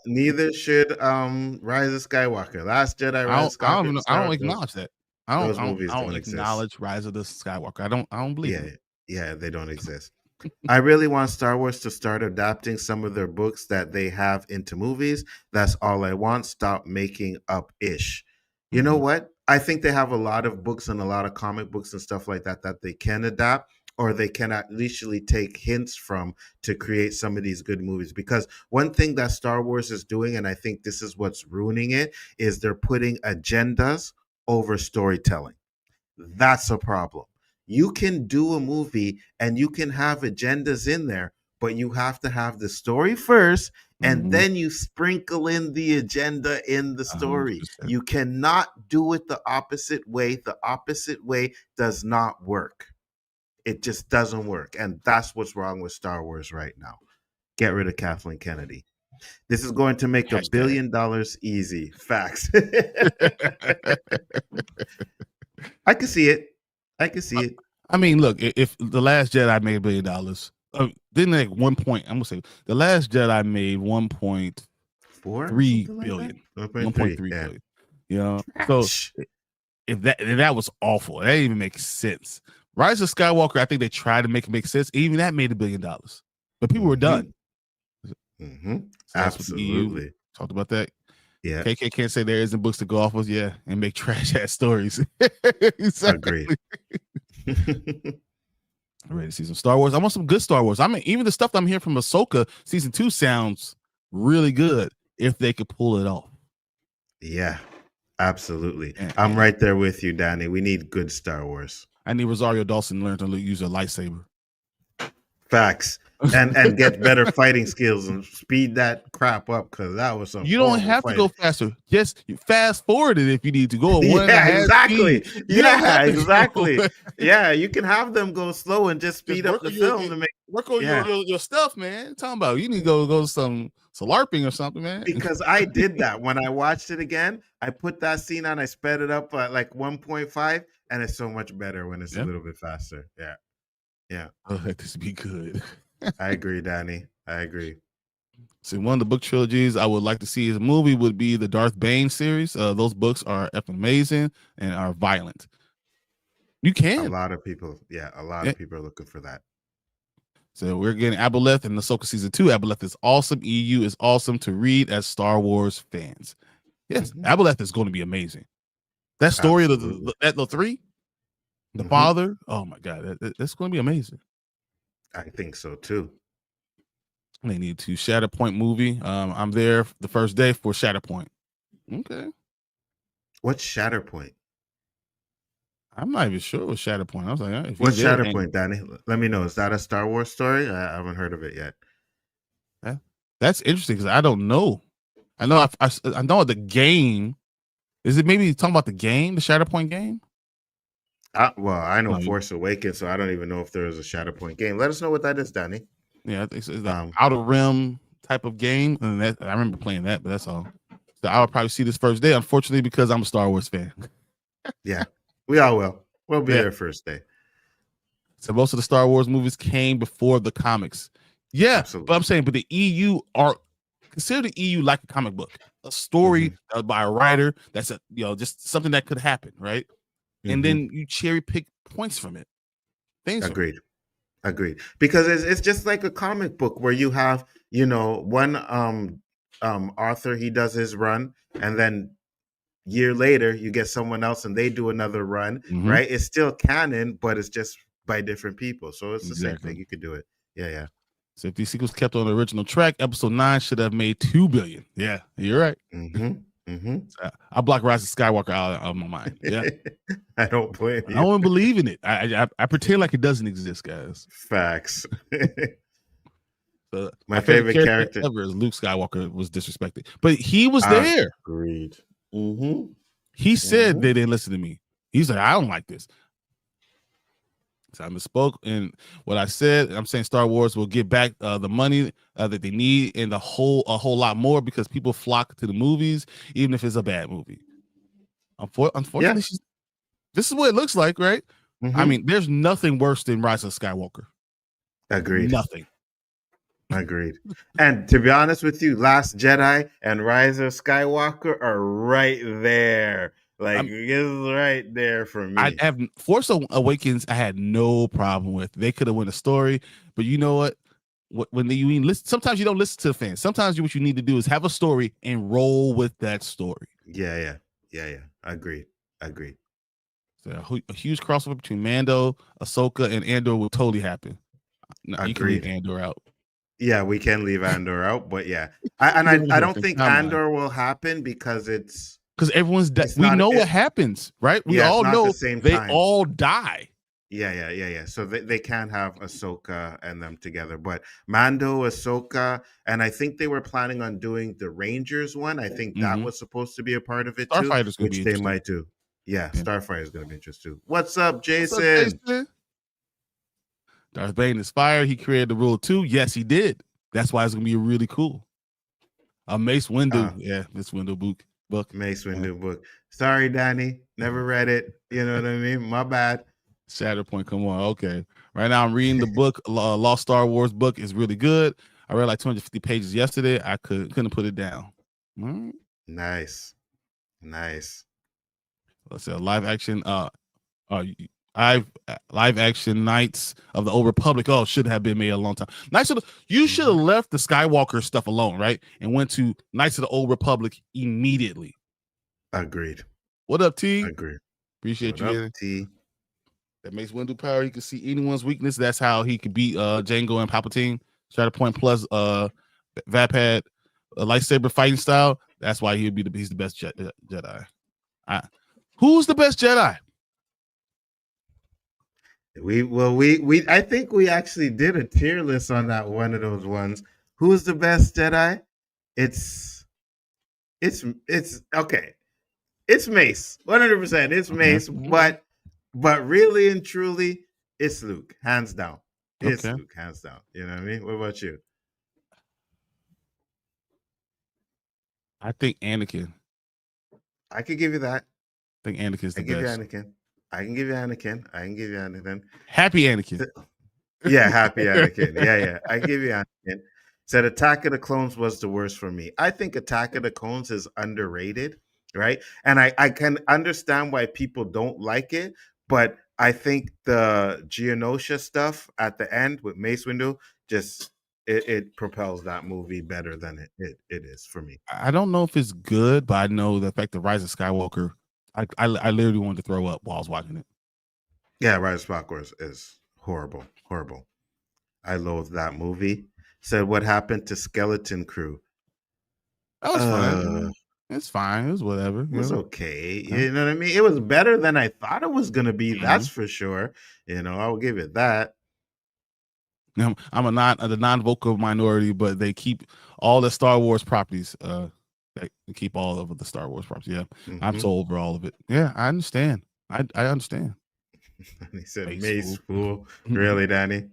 neither should Rise of Skywalker. Last Jedi, Rise of I don't Skywalker. even know, I don't acknowledge that. Those movies I don't don't exist. acknowledge Rise of the Skywalker. I don't believe it. Yeah, they don't exist. I really want Star Wars to start adapting some of their books that they have into movies. That's all I want. Stop making up ish. You know Mhm. what? I think they have a lot of books and a lot of comic books and stuff like that that they can adapt, or they can at least take hints from to create some of these good movies. Because one thing that Star Wars is doing, and I think this is what's ruining it, is they're putting agendas over storytelling. That's a problem. You can do a movie and you can have agendas in there, but you have to have the story first, and Mhm. then you sprinkle in the agenda in the story. 100%. You cannot do it the opposite way. The opposite way does not work. It just doesn't work. And that's what's wrong with Star Wars right now. Get rid of Kathleen Kennedy. This is going to make $1 Hashtag. billion easy. Facts. I can see it. I can see it. I mean, look, if The Last Jedi made $1 billion, didn't like 1 I'm gonna say The Last Jedi made 1.3 Something like that. billion. 1.3. 1.3 Yeah. billion. You know, so Trash. if that was awful, that didn't even make sense. Rise of Skywalker, I think they tried to make it make sense. Even that made $1 billion, but people were done. Mm-hmm. So that's what the EU Absolutely. talked about that. Yeah. KK can't say there isn't books to go off of, yeah, and make trash ass stories. Agree. I'm ready to see some Star Wars. I want some good Star Wars. I mean, even the stuff that I'm hearing from Ahsoka season 2 sounds really good if they could pull it off. Yeah, absolutely. I'm right there with you, Danny. We need good Star Wars. I need Rosario Dawson to learn to use a lightsaber. Facts. And get better fighting skills and speed that crap up, because that was some. You don't have to go faster. Just fast forward it if you need to go. Yeah, exactly. Speed. Yeah, exactly. Yeah, you can have them go slow and just speed up the film to make work on your stuff, man. Talking about you need to go some LARPing or something, man. Because I did that when I watched it again. I put that scene on. I sped it up at like 1.5, and it's so much better when it's a little bit faster. Yeah. I'll let this be good. I agree, Danny. I agree. So one of the book trilogies I would like to see as a movie would be the Darth Bane series. Those books are effing amazing and are violent. You can. A lot of people are looking for that. So we're getting Aboleth and Ahsoka season 2. Aboleth is awesome. EU is awesome to read as Star Wars fans. Yes, Aboleth is going to be amazing. That story of the three, the father. Oh my god, that's going to be amazing. I think so too. They need to Shatterpoint movie. I'm there the first day for Shatterpoint. Okay. What's Shatterpoint? I'm not even sure what Shatterpoint. I was like, what's Shatterpoint, Danny? Let me know. Is that a Star Wars story? I haven't heard of it yet. That's interesting because I don't know. I know I know the game. Is it maybe talking about the game, the Shatterpoint game? Well, I know Force Awakens, so I don't even know if there is a Shatterpoint game. Let us know what that is, Danny. Yeah, I think it's the Outer Rim type of game, and I remember playing that, but that's all. So I'll probably see this first day, unfortunately, because I'm a Star Wars fan. Yeah, we all will. We'll be there first day. So most of the Star Wars movies came before the comics. Yeah, absolutely. But I'm saying, but the EU consider the EU like a comic book, a story by a writer. That's just something that could happen, right? And then you cherry pick points from it. Agreed. Because it's just like a comic book where you have one author, he does his run, and then year later you get someone else and they do another run, right? It's still canon, but it's just by different people, so it's the same thing. You could do it. Yeah. So if these sequels kept on the original track, episode 9 should have made $2 billion. Yeah, you're right. Mm-hmm. So I block Rise of Skywalker out of my mind. Yeah, I don't blame I you. don't believe in it. I pretend like it doesn't exist, guys. Facts. So My my favorite favorite character character. ever is Luke Skywalker was disrespected, but he was there. Agreed. Mm-hmm. He said Mm-hmm. they didn't listen to me. He's like, I don't like this. So I misspoke, and what I said, I'm saying Star Wars will get back the money that they need and a whole lot more because people flock to the movies, even if it's a bad movie. Unfortunately, Yeah. this is what it looks like, right? I Mm-hmm. mean, there's nothing worse than Rise of Skywalker. Agreed. Nothing. Agreed. And to be honest with you, Last Jedi and Rise of Skywalker are right there. Like, it's right there for I me. have Force Awakens. I had no problem with. They could have won a story, but you know what? When you listen, sometimes you don't listen to the fans. Sometimes what you need to do is have a story and roll with that story. Yeah. Agreed. So a huge crossover between Mando, Ahsoka, and Andor will totally happen. No, you can leave Agreed. Andor out. Yeah, we can leave Andor out, but yeah. Because I don't think Andor will happen because it's everyone's it's we not know it, what happens, right? We yeah, it's all not the know same they time. all die. Yeah. So they can't have Ahsoka and them together. But Mando, Ahsoka, and I think they were planning on doing the Rangers one. I think that was supposed to be a part of it too, Starfighter's gonna be which they interesting. might do. Yeah, Starfighter is going to be interesting too. What's up, Jason? What's up, Jason? Darth Bane is fired. He created the rule 2. Yes, he did. That's why it's gonna be really cool. Mace Windu. Mace Windu book. Mace Windu book. Sorry, Danny. Never read it. You know what I mean? My bad. Shatterpoint. Come on. Okay. Right now I'm reading the book. Lost Star Wars book is really good. I read like 250 pages yesterday. I couldn't put it down. Right. Nice. Let's say live action. Live action Knights of the Old Republic. Oh, should have been made a long time. You should have left the Skywalker stuff alone, right? And went to Knights of the Old Republic immediately. Agreed. What up, T? Agreed. Appreciate what you. Up, T? That makes Windu power. He can see anyone's weakness. That's how he could beat Jango and Palpatine. Shatterpoint plus Vapad lightsaber fighting style. That's why he's the best Jedi. Who's the best Jedi? We I think we actually did a tier list on that one of those ones. Who's the best Jedi? It's okay. It's Mace. 100%. It's Mace, but really and truly, it's Luke, hands down. It's Luke, hands down. You know what I mean? What about you? I think Anakin. I could give you that. I think Anakin's the best. I can give you Anakin. Happy Anakin. Yeah, happy Anakin. Yeah. I can give you Anakin. Said Attack of the Clones was the worst for me. I think Attack of the Clones is underrated, right? And I can understand why people don't like it, but I think the Geonosia stuff at the end with Mace Windu just it propels that movie better than it is for me. I don't know if it's good, but I know the fact that Rise of Skywalker, I literally wanted to throw up while I was watching it. Yeah, Rise of Skywalker is horrible. I loathe that movie. Said what happened to Skeleton Crew? That was fun. It's fine. It was whatever. It was okay. You know what I mean? It was better than I thought it was going to be. That's for sure. You know, I'll give it that. I'm the non-vocal minority, but they keep all the Star Wars properties. They keep all of the Star Wars properties. Yeah, I'm so over all of it. Yeah, I understand. I understand. He said, Mace fool. Really, Danny?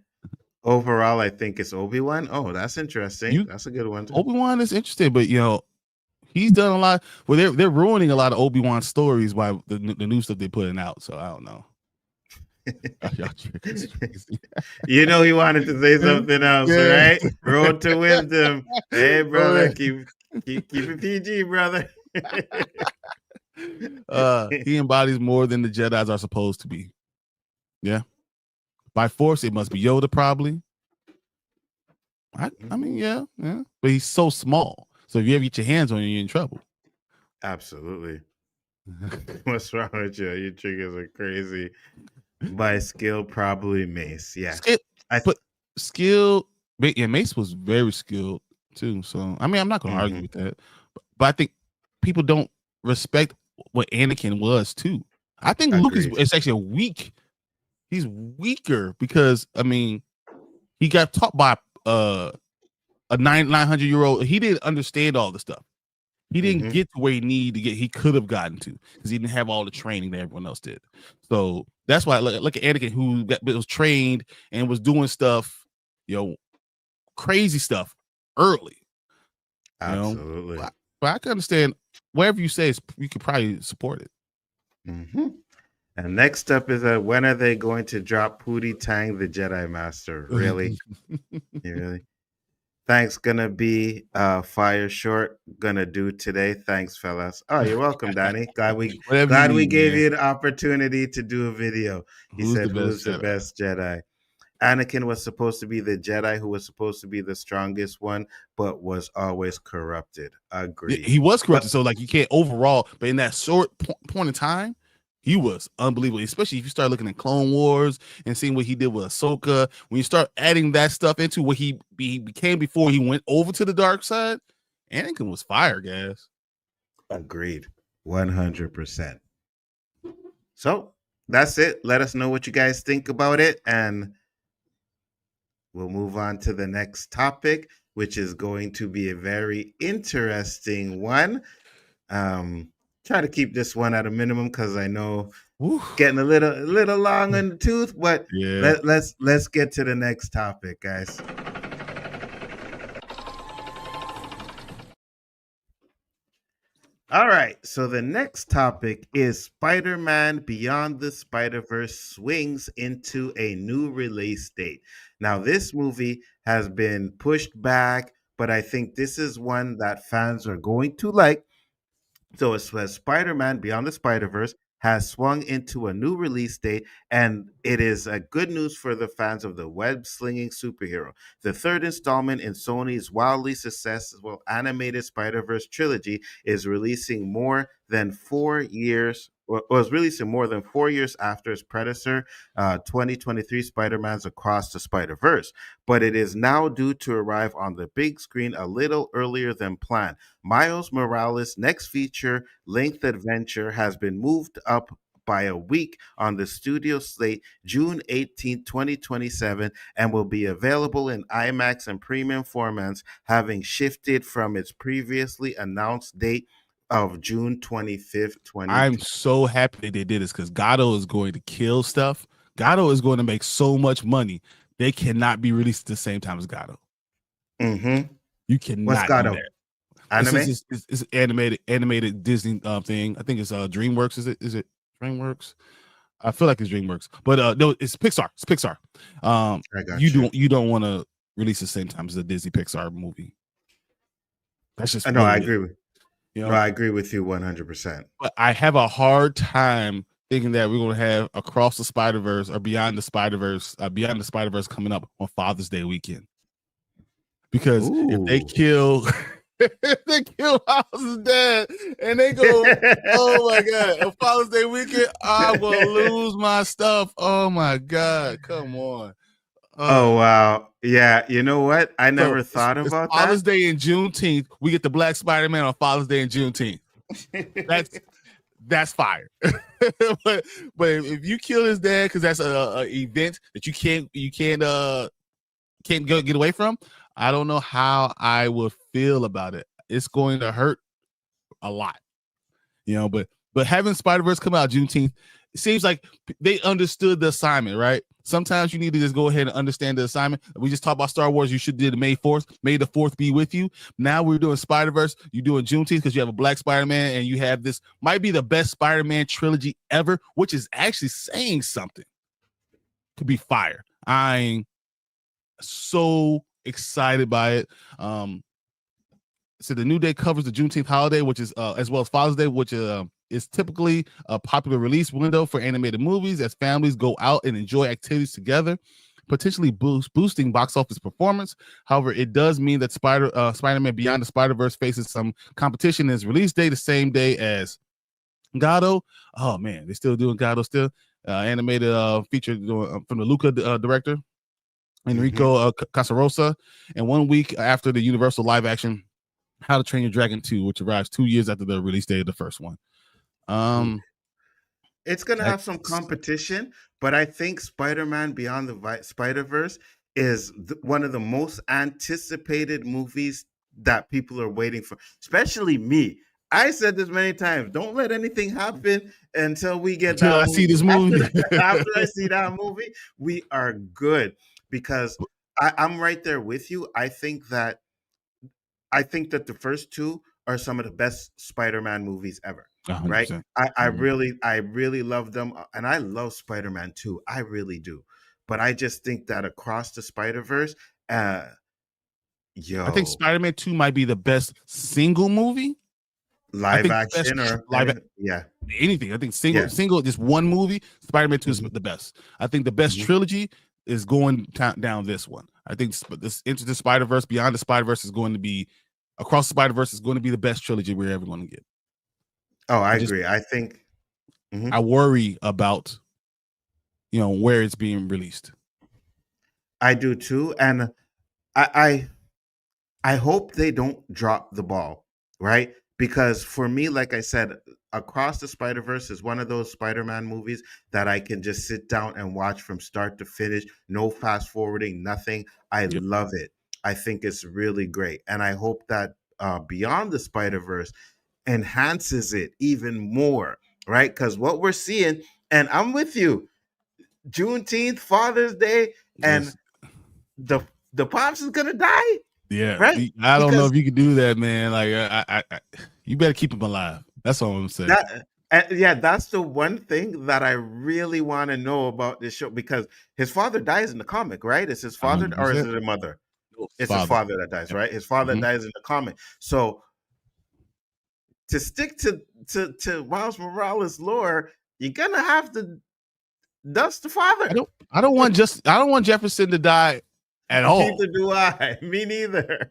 Overall, I think it's Obi-Wan. Oh, that's interesting. That's a good one too. Obi-Wan is interesting, but he's done a lot. Well, they're ruining a lot of Obi-Wan stories by the new stuff they're putting out. So I don't know. You know he wanted to say something else, right? Road to wisdom. Hey, brother, keep it PG, brother. He embodies more than the Jedis are supposed to be. Yeah. By force, it must be Yoda, probably. I mean, yeah. But he's so small. So if you ever get your hands on him, you're in trouble. Absolutely. What's wrong with you? Your triggers are crazy. By skill, probably Mace. Yeah. Skill, Mace was very skilled too. So I mean, I'm not gonna argue with that. But I think people don't respect what Anakin was too. I think Luke is actually weak. He's weaker because I mean he got taught by a 900-year-old. He didn't understand all the stuff. He didn't get to where he needed to get. He could have gotten to because he didn't have all the training that everyone else did. So that's why look at Anakin, who was trained and was doing stuff, crazy stuff early. Absolutely. But I can understand whatever you say. You could probably support it. Mm-hmm. And next up is when are they going to drop Pootie Tang, the Jedi Master? Really? Really? Thanks, gonna be fire short. Gonna do today. Thanks, fellas. Oh, you're welcome, Danny. Glad we gave you the opportunity to do a video. He said, "Who's the best Jedi?" Anakin was supposed to be the Jedi who was supposed to be the strongest one, but was always corrupted. Agreed. He was corrupted, so like you can't overall, but in that short point in time, he was unbelievable. Especially if you start looking at Clone Wars and seeing what he did with Ahsoka. When you start adding that stuff into what he became before he went over to the dark side, Anakin was fire, guys. Agreed, 100%. So that's it. Let us know what you guys think about it, and we'll move on to the next topic, which is going to be a very interesting one. Try to keep this one at a minimum because I know getting a little long in the tooth, but yeah. Let's get to the next topic, guys. All right, so the next topic is Spider-Man Beyond the Spider-Verse swings into a new release date. Now, this movie has been pushed back, but I think this is one that fans are going to like. So it says Spider-Man Beyond the Spider-Verse has swung into a new release date, and it is a good news for the fans of the web-slinging superhero. The third installment in Sony's wildly successful animated Spider-Verse trilogy is releasing more than 4 years after its predecessor, 2023 Spider-Man's Across the Spider-Verse. But it is now due to arrive on the big screen a little earlier than planned. Miles Morales' next feature-length adventure has been moved up by a week on the studio slate, June 18, 2027, and will be available in IMAX and premium formats, having shifted from its previously announced date of June 25th, 2020. I'm so happy they did this because Gatto is going to kill stuff. Gatto is going to make so much money. They cannot be released at the same time as Gatto. Mm-hmm. You cannot. What's Gatto? Do that. Anime? It's animated Disney thing. I think it's DreamWorks. Is it DreamWorks? I feel like it's DreamWorks, but no, it's Pixar. It's Pixar. You don't want to release at the same time as a Disney Pixar movie. That's just no. I agree with. No, I agree with you 100%. But I have a hard time thinking that we're going to have Across the Spider-Verse or Beyond the Spider-Verse coming up on Father's Day weekend. Because if they kill Miles' dad and they go, oh my God, on Father's Day weekend, I will lose my stuff. Oh my God, come on. Oh wow, yeah. You know what? I never thought about that. Father's Day and Juneteenth. We get the Black Spider-Man on Father's Day and Juneteenth. That's fire. but if you kill his dad because that's a event that you can't go get away from, I don't know how I would feel about it. It's going to hurt a lot, But having Spider-Verse come out Juneteenth, it seems like they understood the assignment, right? Sometimes you need to just go ahead and understand the assignment. We just talked about Star Wars. You should do the May 4th. May the 4th be with you. Now we're doing Spider-Verse. You're doing Juneteenth because you have a Black Spider-Man and you have this might be the best Spider-Man trilogy ever, which is actually saying something. Could be fire. I'm so excited by it. So the new day covers the Juneteenth holiday, which is as well as Father's Day, which is typically a popular release window for animated movies as families go out and enjoy activities together, potentially boosting box office performance. However, it does mean that Spider-Man Beyond the Spider-Verse faces some competition in its release day the same day as Gatto. Oh man, they're still doing Gatto still. Animated feature from the Luca director, Enrico Casarosa. And 1 week after the Universal live action How to Train Your Dragon 2, which arrives 2 years after the release date of the first one. It's going to have some competition, but I think Spider-Man Beyond the Spider-Verse is one of the most anticipated movies that people are waiting for, especially me. I said this many times. Don't let anything happen until we get until I see this movie. After I see that movie, we are good, because I'm right there with you. I think that the first two are some of the best Spider-Man movies ever. 100%. Right? I really love them, and I love Spider-Man too. I really do. But I just think that Across the Spider-Verse, I think Spider-Man 2 might be the best single movie. Live action or anything. I think single, just one movie. Spider-Man 2 is the best. I think the best trilogy is going down this one. I think this Into the Spider-Verse, Beyond the Spider-Verse is going to be, Across the Spider-Verse is going to be the best trilogy we're ever going to get. Oh, I agree. I think I worry about where it's being released. I do too, and I hope they don't drop the ball, right? Because for me, like I said, Across the Spider-Verse is one of those Spider-Man movies that I can just sit down and watch from start to finish. No fast forwarding, nothing. I love it. I think it's really great. And I hope that Beyond the Spider-Verse enhances it even more, right? Because what we're seeing, and I'm with you, Juneteenth, Father's Day, and the Pops is going to die. Yeah, right. I don't know if you can do that, man. Like, I you better keep him alive. That's all I'm saying. That's the one thing that I really want to know about this show, because his father dies in the comic, right? Is his father 100%. or is it a mother? It's his father that dies, right? His father dies in the comic. So to stick to Miles Morales' lore, you're gonna have to dust the father. I don't want Jefferson to die at all. Neither do I. Me neither.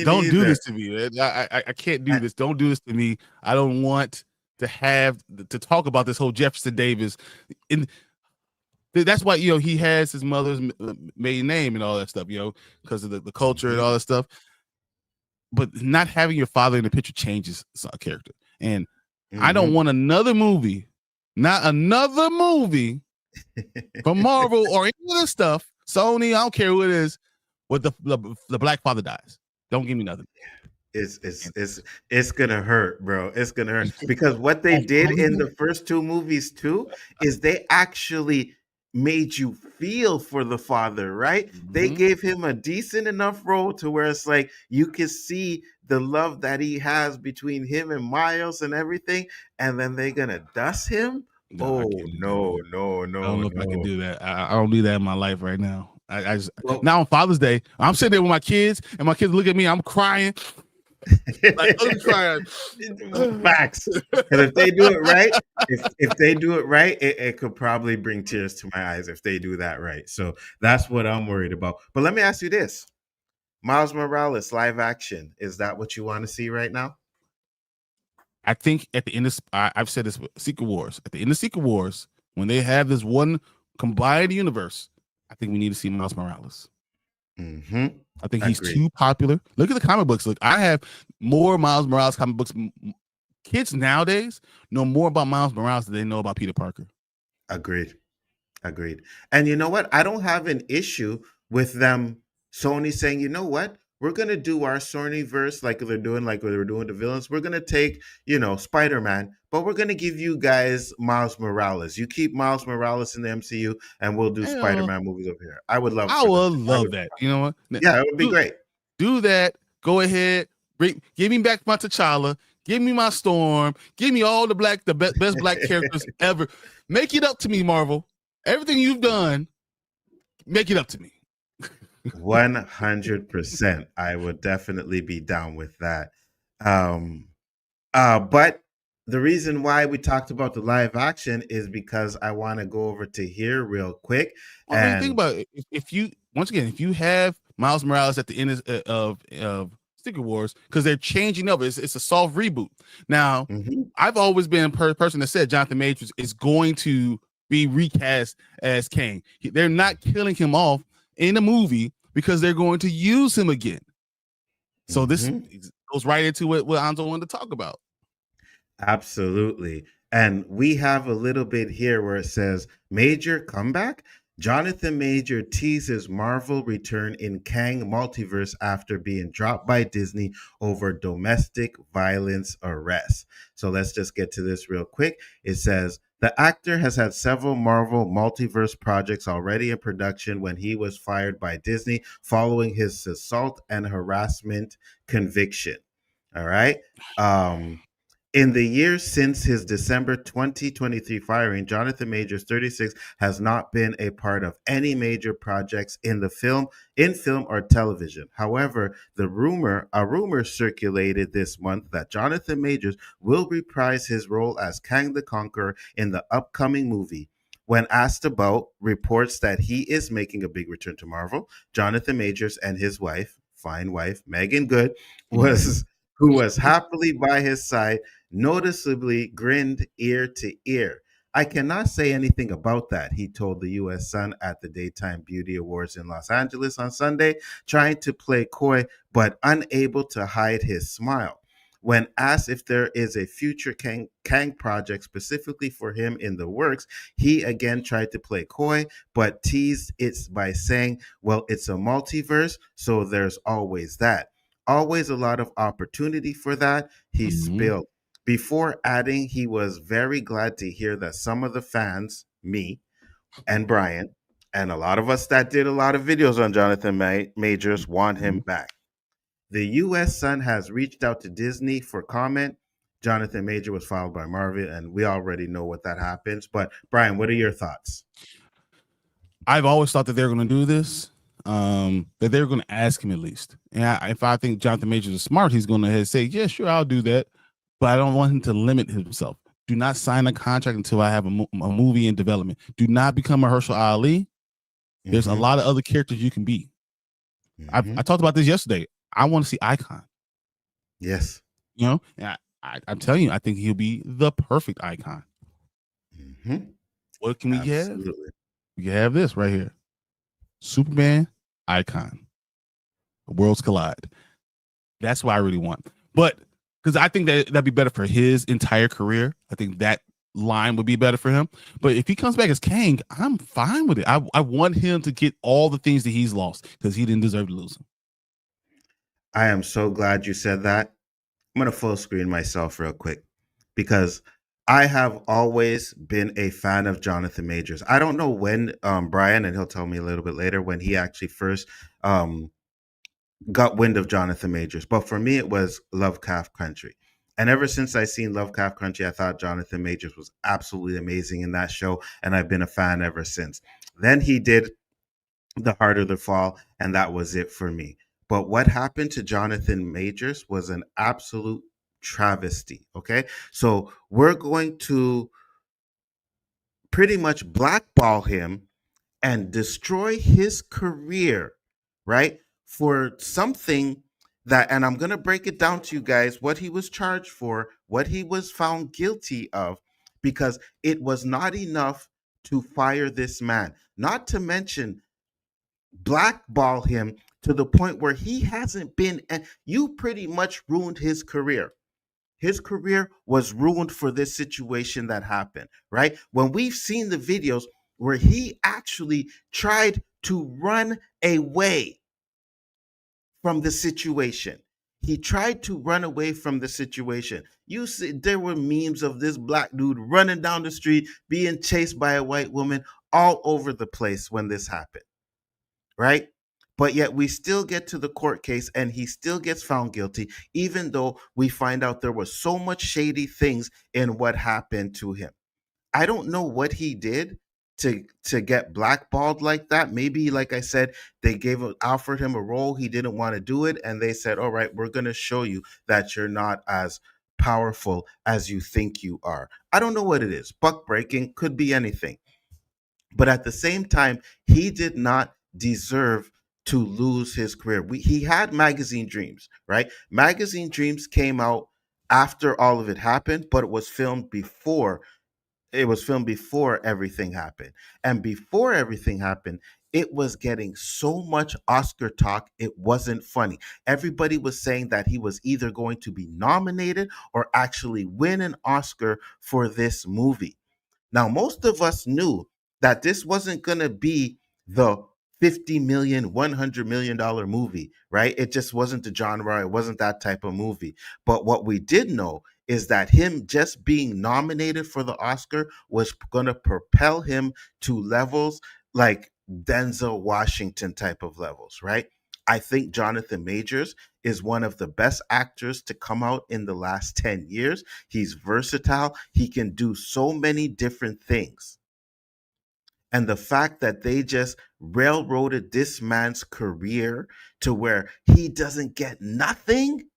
Don't do this to me, man. I can't do this. Don't do this to me. I don't want to have to talk about this whole Jefferson Davis. That's why he has his mother's maiden name and all that stuff, because of the culture and all that stuff. But not having your father in the picture changes a character, and I don't want another movie, not another movie from Marvel or any of this stuff. Sony, I don't care who it is, with the black father dies. Don't give me nothing. It's gonna hurt, bro. It's gonna hurt, because what they did in the first two movies too is they actually made you feel for the father, right? They gave him a decent enough role to where it's like you can see the love that he has between him and Miles and everything, and then they're gonna dust him. No. I don't know if I can do that. I don't do that in my life right now. Now on Father's Day, I'm sitting there with my kids, and my kids look at me. I'm crying. Like, I'm crying. Facts. Because if they do it right, if they do it right, it could probably bring tears to my eyes if they do that right. So that's what I'm worried about. But let me ask you this: Miles Morales live action, is that what you want to see right now? I think at the end of I've said this, Secret Wars. At the end of Secret Wars, when they have this one combined universe, I think we need to see Miles Morales. I think he's too popular. Look at the comic books. Look, I have more Miles Morales comic books. Kids nowadays know more about Miles Morales than they know about Peter Parker. Agreed. And you know what? I don't have an issue with them, Sony, saying, you know what? We're going to do our Sonyverse like they were doing the villains. We're going to take, Spider-Man, but we're going to give you guys Miles Morales. You keep Miles Morales in the MCU, and we'll do Spider-Man movies over here. I would love that. You know what? Yeah, it would be great. Do that. Go ahead. Give me back my T'Challa. Give me my Storm. Give me all the best black characters ever. Make it up to me, Marvel. Everything you've done, make it up to me. 100%. I would definitely be down with that. But the reason why we talked about the live action is because I want to go over to here real quick. And think about it. If you have Miles Morales at the end of Secret Wars, because they're changing up, it's a soft reboot. Now, I've always been a person that said Jonathan Majors is going to be recast as Kang. They're not killing him off in a movie because they're going to use him again. So this goes right into what Anzo wanted to talk about. Absolutely. And we have a little bit here where it says major comeback. Jonathan Major teases Marvel return in Kang multiverse after being dropped by Disney over domestic violence arrest. So let's just get to this real quick. It says the actor has had several Marvel multiverse projects already in production when he was fired by Disney following his assault and harassment conviction. All right. Um, in the years since his December 2023 firing, Jonathan Majors, 36, has not been a part of any major projects in film or television. However, a rumor circulated this month that Jonathan Majors will reprise his role as Kang the Conqueror in the upcoming movie. When asked about reports that he is making a big return to Marvel, Jonathan Majors and his wife, fine wife, Megan Good, was who was happily by his side, noticeably grinned ear to ear. I cannot say anything about that, he told the U.S. Sun at the Daytime Beauty Awards in Los Angeles on Sunday, trying to play coy but unable to hide his smile. When asked if there is a future Kang project specifically for him in the works, he again tried to play coy, but teased it by saying, well, it's a multiverse, so there's always that. Always a lot of opportunity for that, he spilled. Before adding, he was very glad to hear that some of the fans, me and Brian, and a lot of us that did a lot of videos on Jonathan Majors, want him back. The U.S. Sun has reached out to Disney for comment. Jonathan Major was followed by Marvin, and we already know what that happens. But Brian, what are your thoughts? I've always thought that they're going to do this. That they're going to ask him at least. And if I think Jonathan Majors is smart, he's going to say, "Yeah, sure, I'll do that." But I don't want him to limit himself. Do not sign a contract until I have a movie in development. Do not become Mahershala Ali. There's a lot of other characters you can be. I talked about this yesterday. I want to see Icon. Yes. You know, and I'm telling you, I think he'll be the perfect Icon. What can we have? We have this right here. Superman, Icon. Worlds collide. That's what I really want. But because I think that'd be better for his entire career. I think that line would be better for him. But if he comes back as Kang, I'm fine with it. I want him to get all the things that he's lost because he didn't deserve to lose them. I am so glad you said that. I'm going to full screen myself real quick because I have always been a fan of Jonathan Majors. I don't know when Brian, and he'll tell me a little bit later, when he actually first got wind of Jonathan Majors. But for me, it was Lovecraft Country. And ever since I seen Lovecraft Country, I thought Jonathan Majors was absolutely amazing in that show. And I've been a fan ever since. Then he did The Harder the Fall, and that was it for me. But what happened to Jonathan Majors was an absolute travesty. Okay. So we're going to pretty much blackball him and destroy his career, right? For something that, and I'm going to break it down to you guys what he was charged for, what he was found guilty of, because it was not enough to fire this man, not to mention blackball him to the point where he hasn't been, and you pretty much ruined his career. His career was ruined for this situation that happened, right? When we've seen the videos where he actually tried to run away from the situation. He tried to run away from the situation. You see, there were memes of this black dude running down the street, being chased by a white woman all over the place when this happened, right? But yet we still get to the court case and he still gets found guilty, even though we find out there was so much shady things in what happened to him. I don't know what he did to get blackballed like that. Maybe, like I said, they offered him a role, he didn't want to do it, and they said, "All right, we're going to show you that you're not as powerful as you think you are." I don't know what it is. Buck breaking could be anything. But at the same time, he did not deserve to lose his career. He had Magazine Dreams, right? Magazine Dreams came out after all of it happened, but it was filmed before everything happened. And before everything happened, it was getting so much Oscar talk, it wasn't funny. Everybody was saying that he was either going to be nominated or actually win an Oscar for this movie. Now, most of us knew that this wasn't going to be the 50 million, $100 million movie, right? It just wasn't the genre. It wasn't that type of movie. But what we did know is that him just being nominated for the Oscar was going to propel him to levels like Denzel Washington type of levels, right? I think Jonathan Majors is one of the best actors to come out in the last 10 years. He's versatile. He can do so many different things. And the fact that they just railroaded this man's career to where he doesn't get nothing,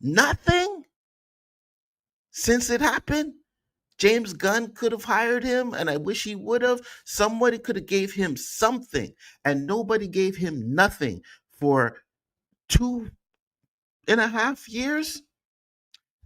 nothing since it happened. James Gunn could have hired him, and I wish he would have. Somebody could have gave him something, and nobody gave him nothing for 2.5 years.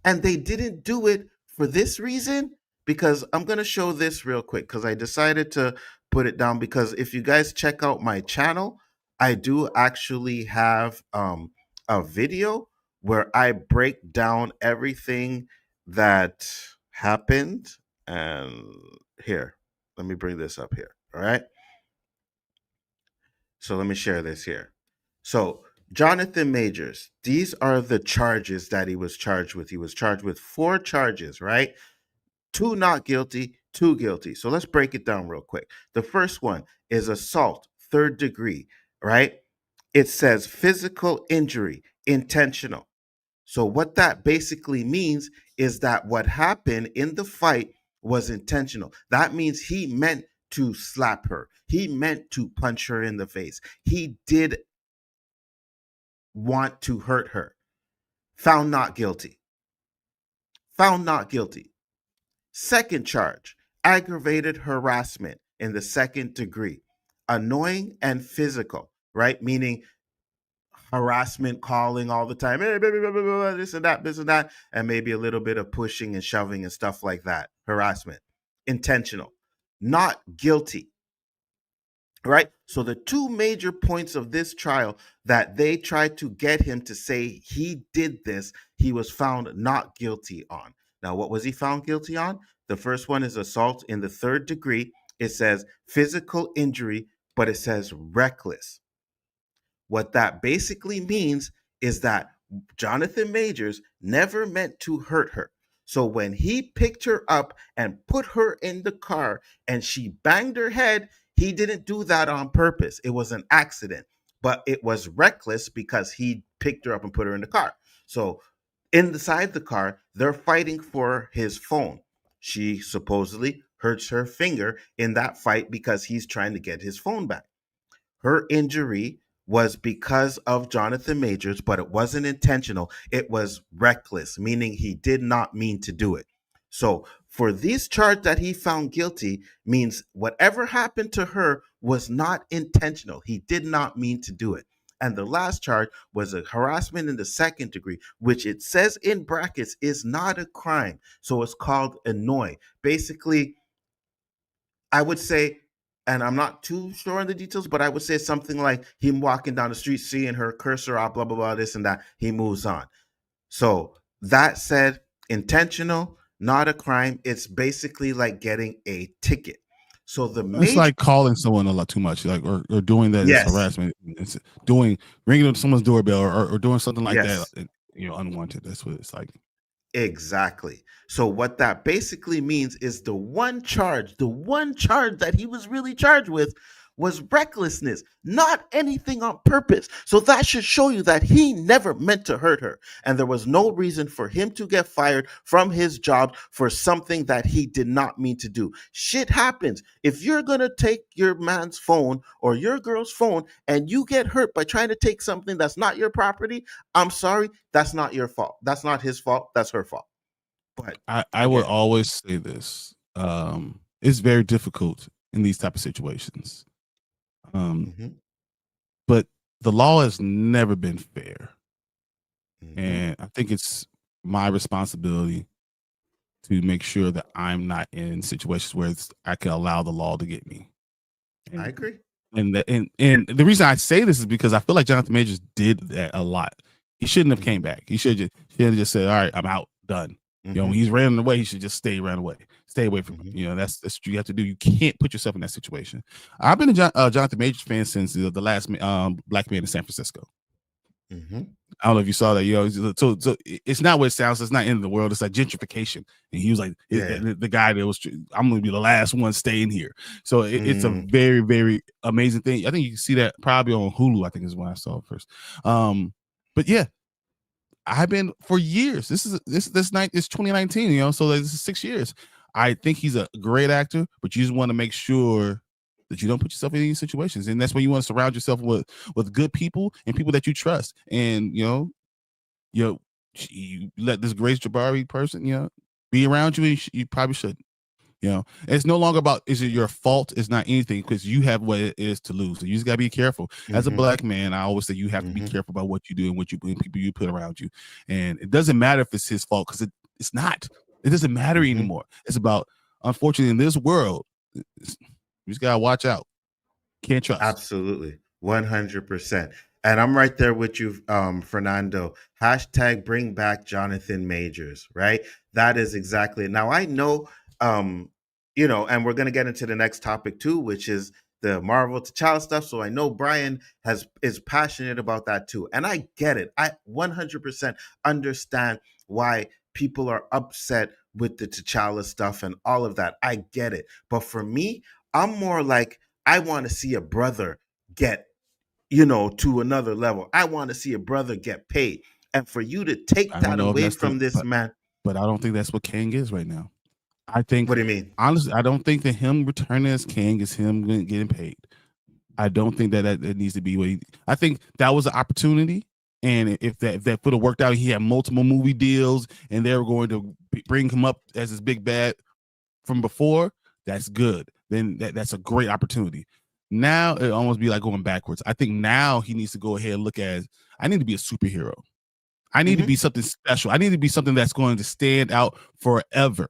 And they didn't do it for this reason, because I'm going to show this real quick because I decided to put it down, because if you guys check out my channel, I do actually have a video where I break down everything that happened. And here, let me bring this up here. All right. So let me share this here. So, Jonathan Majors, these are the charges that he was charged with. He was charged with 4 charges, right? 2 not guilty, 2 guilty. So let's break it down real quick. The first one is assault, 3rd degree, right? It says physical injury, intentional. So what that basically means is that what happened in the fight was intentional. That means he meant to slap her. He meant to punch her in the face. He did want to hurt her. Found not guilty. Found not guilty. Second charge, aggravated harassment in the 2nd degree. Annoying and physical, right? Meaning harassment, calling all the time, hey, blah, blah, blah, blah, this and that, and maybe a little bit of pushing and shoving and stuff like that. Harassment. Intentional. Not guilty. Right? So the 2 major points of this trial that they tried to get him to say he did this, he was found not guilty on. Now, what was he found guilty on? The first one is assault in the 3rd degree. It says physical injury, but it says reckless. What that basically means is that Jonathan Majors never meant to hurt her. So when he picked her up and put her in the car and she banged her head, he didn't do that on purpose. It was an accident, but it was reckless because he picked her up and put her in the car. So inside the car, they're fighting for his phone. She supposedly hurts her finger in that fight because he's trying to get his phone back. Her injury was because of Jonathan Majors, but it wasn't intentional. It was reckless, meaning he did not mean to do it. So for this charge that he found guilty means whatever happened to her was not intentional. He did not mean to do it. And the last charge was a harassment in the 2nd degree, which it says in brackets is not a crime. So it's called annoy. Basically, I would say, and I'm not too sure on the details, but I would say something like him walking down the street, seeing her, curse her out, blah, blah, blah, this and that. He moves on. So that said, intentional, not a crime. It's basically like getting a ticket. So the It's major, like calling someone a lot too much, like or doing that is yes, harassment. It's doing ringing up someone's doorbell or doing something like yes. that, unwanted. That's what it's like. Exactly. So what that basically means is the one charge that he was really charged with was recklessness, not anything on purpose. So that should show you that he never meant to hurt her. And there was no reason for him to get fired from his job for something that he did not mean to do. Shit happens. If you're going to take your man's phone or your girl's phone and you get hurt by trying to take something that's not your property, I'm sorry, that's not your fault. That's not his fault. That's her fault. But I would always say this. It's very difficult in these type of situations. But the law has never been fair. And I think it's my responsibility to make sure that I'm not in situations where I can allow the law to get me. I And agree. and the reason I say this is because I feel like Jonathan Majors did that a lot. He shouldn't have came back. He should have just said, "All right, I'm out, done." When he's running away, he should just stay away from him. That's what you have to do. You can't put yourself in that situation. I've been a Jonathan Majors fan since the last Black Man in San Francisco. I don't know if you saw that. So it's not what it sounds. It's not end of the world. It's like gentrification. And he was like the guy that was, I'm going to be the last one staying here. So it's a very, very amazing thing. I think you can see that probably on Hulu. I think is when I saw it first. But yeah, I've been for years. This 2019. So this is 6 years. I think he's a great actor, but you just want to make sure that you don't put yourself in these situations, and that's when you want to surround yourself with good people and people that you trust. And you let this Grace Jabari person be around you, and you probably should. It's no longer about is it your fault. It's not anything, because you have what it is to lose. So you just gotta be careful. As a Black man, I always say you have to be careful about what you do and people you put around you. And it doesn't matter if it's his fault, because it's not. It doesn't matter anymore. It's about, unfortunately, in this world, you just gotta watch out. Can't trust. Absolutely. 100%. And I'm right there with you, Fernando. Hashtag bring back Jonathan Majors, right? That is exactly it. Now I know, and we're going to get into the next topic too, which is the Marvel T'Challa stuff. So I know Bryon is passionate about that too. And I get it. I 100% understand why people are upset with the T'Challa stuff and all of that. I get it. But for me, I'm more like, I want to see a brother get, to another level. I want to see a brother get paid. And for you to take that away from this man. But I don't think that's what Kang is right now. I think. What do you mean? Honestly, I don't think that him returning as Kang is him getting paid. I don't think that needs to be what I think that was an opportunity. And if that would have worked out, he had multiple movie deals and they were going to bring him up as his big bad from before, that's good. Then that's a great opportunity. Now it almost be like going backwards. I think now he needs to go ahead and look at, I need to be a superhero. I need to be something special. I need to be something that's going to stand out forever.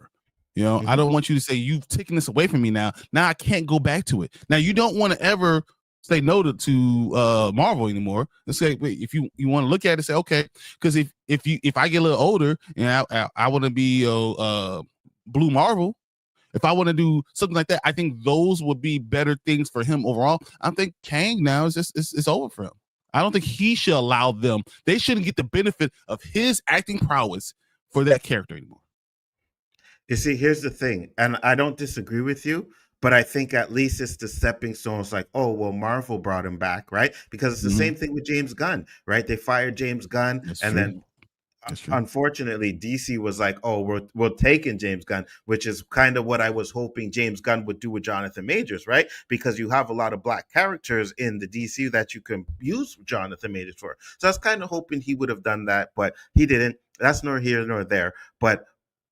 I don't want you to say, you've taken this away from me now. Now I can't go back to it. Now you don't want to ever say no to Marvel anymore. Let's say, wait, if you want to look at it, say, okay, because if I get a little older and I want to be Blue Marvel, if I want to do something like that, I think those would be better things for him overall. I think Kang now is just it's over for him. I don't think he should allow them. They shouldn't get the benefit of his acting prowess for that character anymore. You see, here's the thing, and I don't disagree with you, but I think at least it's the stepping stone. It's like, oh, well, Marvel brought him back, right? Because it's the same thing with James Gunn, right? They fired James Gunn, then unfortunately, DC was like, oh, we're taking James Gunn, which is kind of what I was hoping James Gunn would do with Jonathan Majors, right? Because you have a lot of Black characters in the DC that you can use Jonathan Majors for. So I was kind of hoping he would have done that, but he didn't. That's nor here nor there. But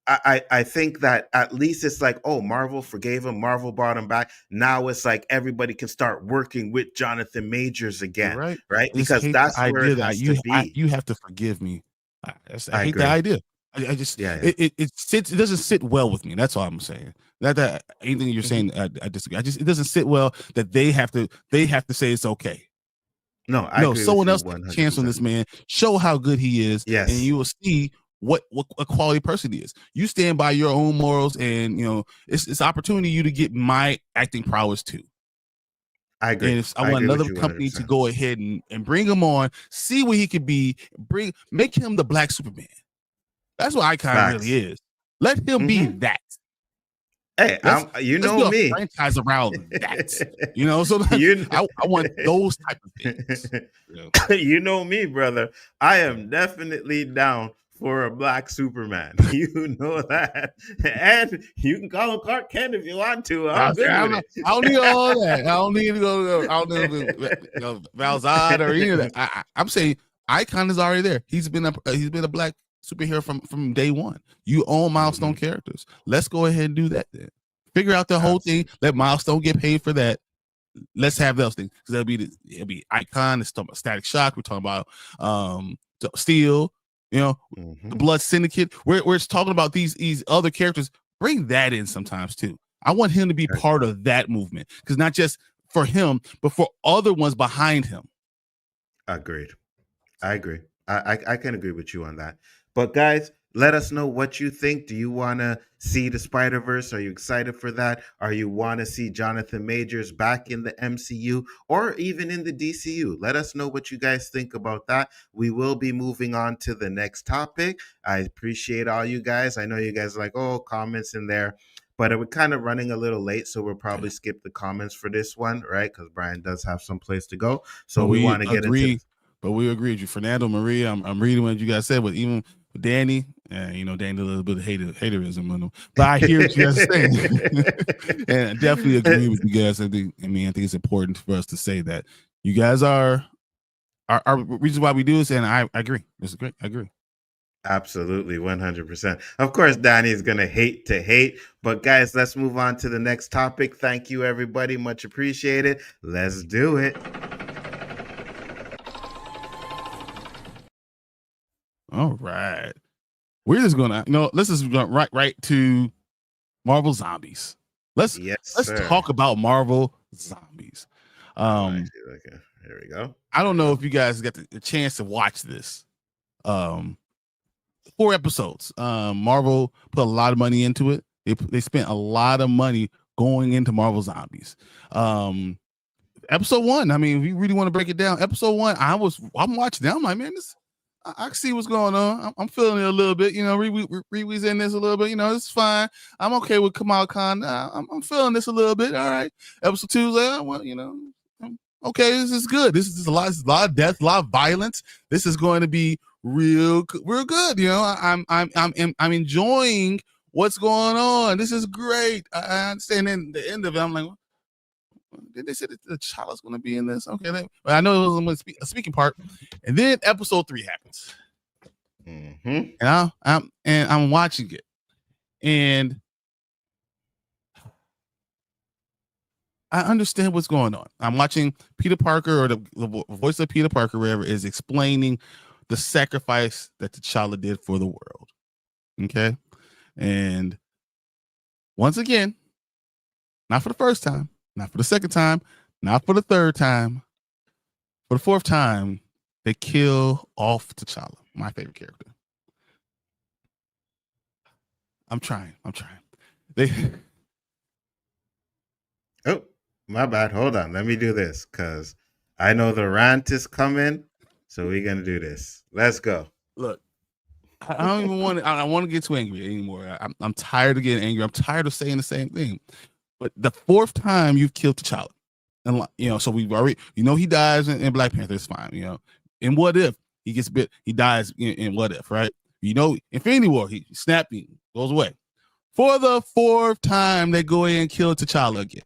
I think that at least it's like, oh, Marvel forgave him. Marvel brought him back. Now it's like everybody can start working with Jonathan Majors again, right? Because that's where it has to be. You have to forgive me. I hate that idea. I just it doesn't sit well with me. That's all I'm saying. That anything you're saying, I disagree. It doesn't sit well that they have to say it's okay. No, I agree someone with else can chance on this man. Show how good he is, and you will see what a quality person he is. You stand by your own morals, and it's opportunity you to get my acting prowess too. I agree. And if I want another company 100%. To go ahead and bring him on, see what he could be, make him the Black Superman. That's what Icon really is. Let him be that. Hey, let's build me. A franchise around that. So I want those type of things. You know me, brother. I am definitely down for a Black Superman. You know that. And you can call him Clark Kent if you want to. I don't need all that. I don't need to go. I don't need Valzad or any of that. I'm saying Icon is already there. He's been a Black superhero from day one. You own Milestone characters. Let's go ahead and do that then. Figure out the whole thing. Let Milestone get paid for that. Let's have those things, because it'll be Icon. It's talking about Static Shock. We're talking about Steel. The Blood Syndicate. Where it's talking about these other characters. Bring that in sometimes too. I want him to be part of that movement, because not just for him, but for other ones behind him. Agreed. I agree. I can agree with you on that. But guys, let us know what you think. Do you want to see the Spider-Verse? Are you excited for that? Or you want to see Jonathan Majors back in the MCU or even in the DCU? Let us know what you guys think about that. We will be moving on to the next topic. I appreciate all you guys. I know you guys are like, oh, comments in there. But we're kind of running a little late, so we'll probably skip the comments for this one, right? Because Bryan does have some place to go. So But we want to get into. But we agree with you, Fernando, Maria. I'm reading what you guys said, but even with Danny, Danny a little bit of haterism on him. But I hear what you guys are saying, and I definitely agree with you guys. I think it's important for us to say that you guys are reason why we do this, and I agree. This is great. I agree. Absolutely, 100%. Of course, Danny is going to hate, but guys, let's move on to the next topic. Thank you, everybody. Much appreciated. Let's do it. All right. We're just gonna let's just go right to Marvel Zombies. Let's talk about Marvel Zombies. Okay, here we go. I don't know if you guys got the chance to watch this. 4 episodes. Marvel put a lot of money into it. They spent a lot of money going into Marvel Zombies. Episode 1. I mean, if you really want to break it down, episode 1, I'm watching that. I'm like, man, I see what's going on. I'm feeling it a little bit. Rewe's in this a little bit. It's fine. I'm okay with Kamala Khan. I'm feeling this a little bit. All right. Episode 2 is okay. This is good. This is a lot of death, a lot of violence. This is going to be real good. I'm enjoying what's going on. This is great. I understand. And the end of it, I'm like, did they say that the child's going to be in this? Okay, I know it was a speaking part, and then episode 3 happens, and I'm watching it, and I understand what's going on. I'm watching Peter Parker, or the voice of Peter Parker, wherever, is explaining the sacrifice that T'Challa did for the world. Okay, and once again, not for the first time. Not for the second time, not for the third time. For the 4th time, they kill off T'Challa, my favorite character. I'm trying. Oh, my bad. Hold on. Let me do this because I know the rant is coming. So we're going to do this. Let's go. Look, I don't even want to. I don't want to get too angry anymore. I'm tired of getting angry. I'm tired of saying the same thing. But the 4th time you've killed T'Challa, and so we've already, he dies in Black Panther. It's fine, And what if he gets bit? He dies in What If, right? Infinity War, he snappy goes away. For the 4th time, they go in and kill T'Challa again.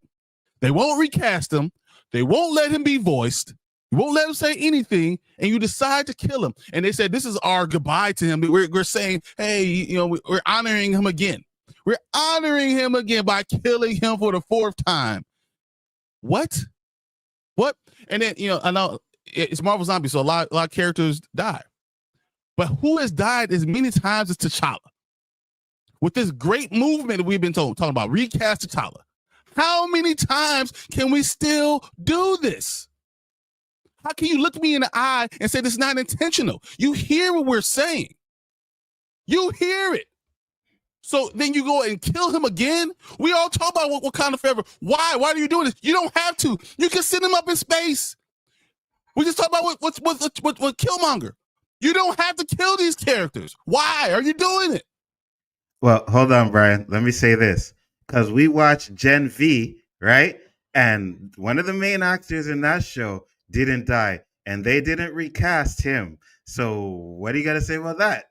They won't recast him. They won't let him be voiced. You won't let him say anything, and you decide to kill him. And they said, this is our goodbye to him. We're saying, hey, we're honoring him again. We're honoring him again by killing him for the 4th time. What? And then, I know it's Marvel Zombies, so a lot of characters die. But who has died as many times as T'Challa? With this great movement that we've been talking about, recast T'Challa. How many times can we still do this? How can you look me in the eye and say this is not intentional? You hear what we're saying. You hear it. So then you go and kill him again? We all talk about Wakanda Forever. Why? Why are you doing this? You don't have to. You can send him up in space. We just talk about what Killmonger. You don't have to kill these characters. Why are you doing it? Well, hold on, Bryan. Let me say this. Because we watched Gen V, right? And one of the main actors in that show didn't die. And they didn't recast him. So what do you got to say about that?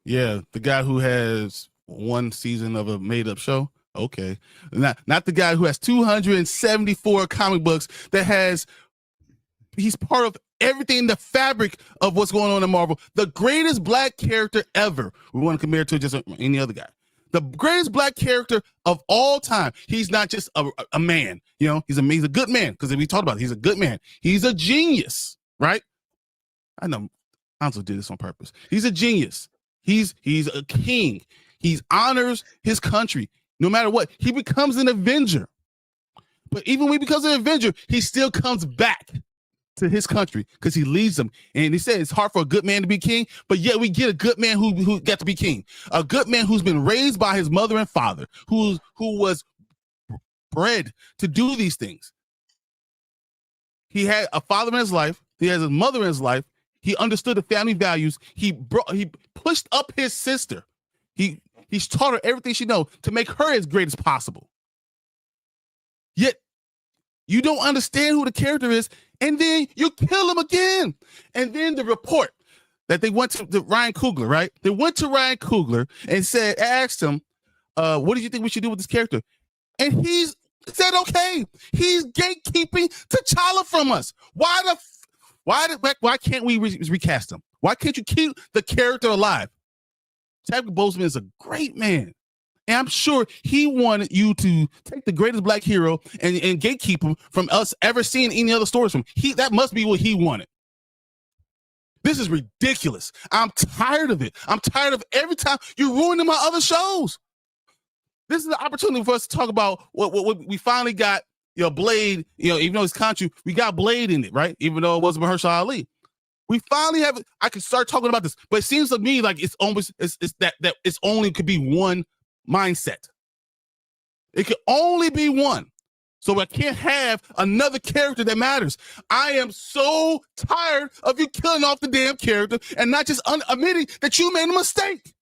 Yeah, the guy who has 1 season of a made-up show. Okay, not the guy who has 274 comic books he's part of everything, the fabric of what's going on in Marvel. The greatest Black character ever. We want to compare it to just any other guy. The greatest Black character of all time. He's not just a man. He's a good man, because we talked about it, he's a good man. He's a genius, right? I know Nzo did this on purpose. He's a genius. He's a king. He honors his country no matter what. He becomes an Avenger. But even when he becomes an Avenger, he still comes back to his country because he leaves them. And he said it's hard for a good man to be king, but yet we get a good man who got to be king. A good man who's been raised by his mother and father, who was bred to do these things. He had a father in his life. He has his mother in his life. He understood the family values. He pushed up his sister. He's taught her everything she knows to make her as great as possible. Yet you don't understand who the character is, and then you kill him again. And then the report that they went to Ryan Coogler, right? They went to Ryan Coogler and asked him, what do you think we should do with this character? And he's said, okay, he's gatekeeping T'Challa from us. Why can't we recast him? Why can't you keep the character alive? Chadwick Boseman is a great man. And I'm sure he wanted you to take the greatest black hero and gatekeep him from us ever seeing any other stories from him. That must be what he wanted. This is ridiculous. I'm tired of it. I'm tired of every time you're ruining my other shows. This is the opportunity for us to talk about what we finally got. Blade. Even though it's country, we got Blade in it, right? Even though it wasn't Mahershala Ali. We finally have it. I can start talking about this, but it seems to me like it's almost that it's only could be one mindset. It could only be one. So I can't have another character that matters. I am so tired of you killing off the damn character and not just admitting that you made a mistake.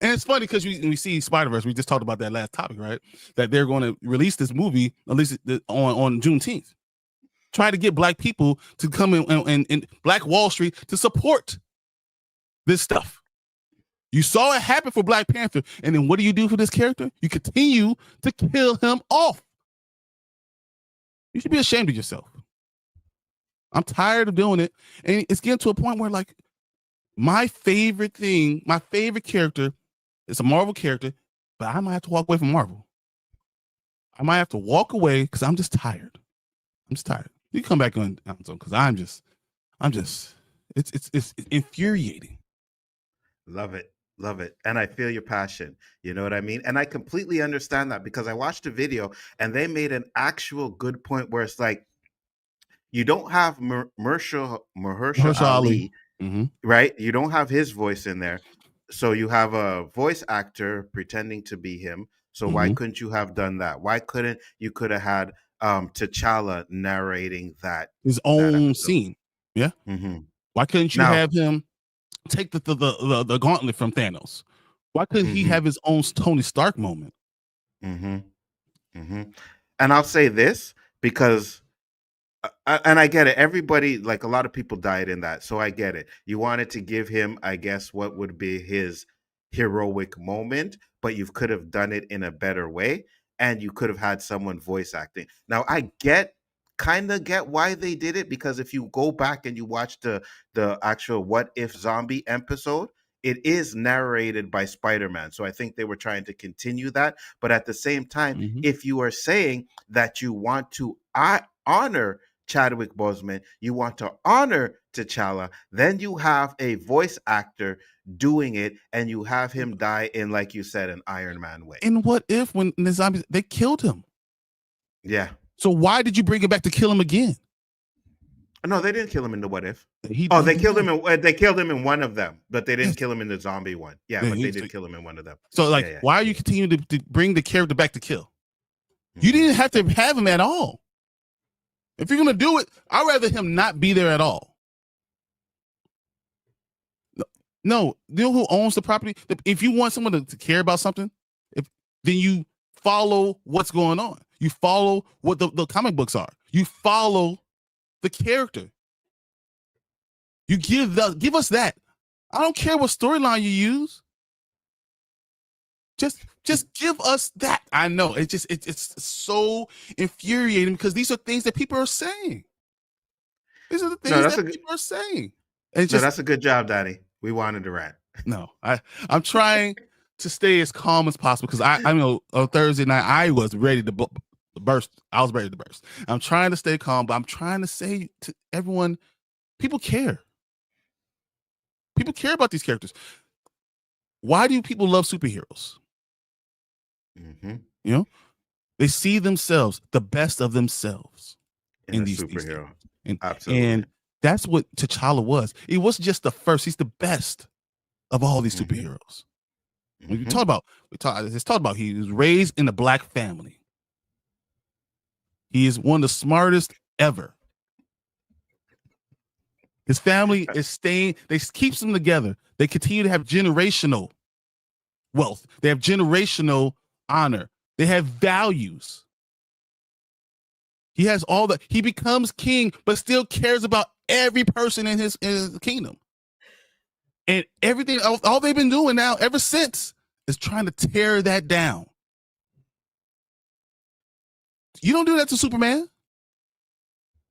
And it's funny because we see Spider-Verse. We just talked about that last topic, right? That they're going to release this movie, at least on Juneteenth. Try to get black people to come in and Black Wall Street to support this stuff. You saw it happen for Black Panther, and then what do you do for this character? You continue to kill him off. You should be ashamed of yourself. I'm tired of doing it, and it's getting to a point where, like, my favorite character is a Marvel character, but I might have to walk away from Marvel. I might have to walk away because I'm just tired. I'm just tired. You come back on Amazon because I'm just, it's infuriating. Love it. Love it. And I feel your passion. You know what I mean? And I completely understand that because I watched a video and they made an actual good point where it's like, you don't have Mahershala Ali, Mm-hmm. right? You don't have his voice in there. So you have a voice actor pretending to be him. So why couldn't you have done that? Why couldn't you could have had T'Challa narrating his own scene? Yeah. Mm-hmm. Why couldn't you have him take the gauntlet from Thanos? Why couldn't he have his own Tony Stark moment? And I'll say this because, and I get it. Everybody, like a lot of people died in that. So I get it. You wanted to give him, I guess, what would be his heroic moment, but you could have done it in a better way. And you could have had someone voice acting. Now, I kind of get why they did it, because if you go back and you watch the actual What If Zombie episode, it is narrated by Spider-Man. So I think they were trying to continue that. But at the same time, if you are saying that you want to honor Chadwick Boseman, you want to honor T'Challa, then you have a voice actor doing it and you have him die in, like you said, an Iron Man way. And what if when the zombies, they killed him? Yeah. So why did you bring it back to kill him again? No, they didn't kill him in the What If. They killed him in one of them, but they didn't kill him in the zombie one. Yeah, but they did kill him in one of them. So, why are you continuing to bring the character back to kill? You didn't have to have him at all. If you're gonna do it, I'd rather him not be there at all. No, you know who owns the property? If you want someone to care about something, then you follow what's going on. You follow what the comic books are. You follow the character. You give us that. I don't care what storyline you use. Just give us that. I know it's so infuriating because these are things that people are saying. These are the things that people are saying. That's a good job, Daddy. We wanted to rant. No, I'm trying to stay as calm as possible because I know on Thursday night I was ready to burst. I was ready to burst. I'm trying to stay calm, but I'm trying to say to everyone, people care. People care about these characters. Why do people love superheroes? You know, They see themselves, the best of themselves In in a these superhero. things. Absolutely. And that's what T'Challa was. He wasn't just the first, he's the best of all these superheroes. When you talk about, it's talked about he was raised in a black family. He is one of the smartest ever. His family is staying, they keeps them together. They continue to have generational wealth. They have generational honor. They have values. He has all that. He becomes king, but still cares about every person in his kingdom. And everything, all they've been doing now ever since is trying to tear that down. You don't do that to Superman.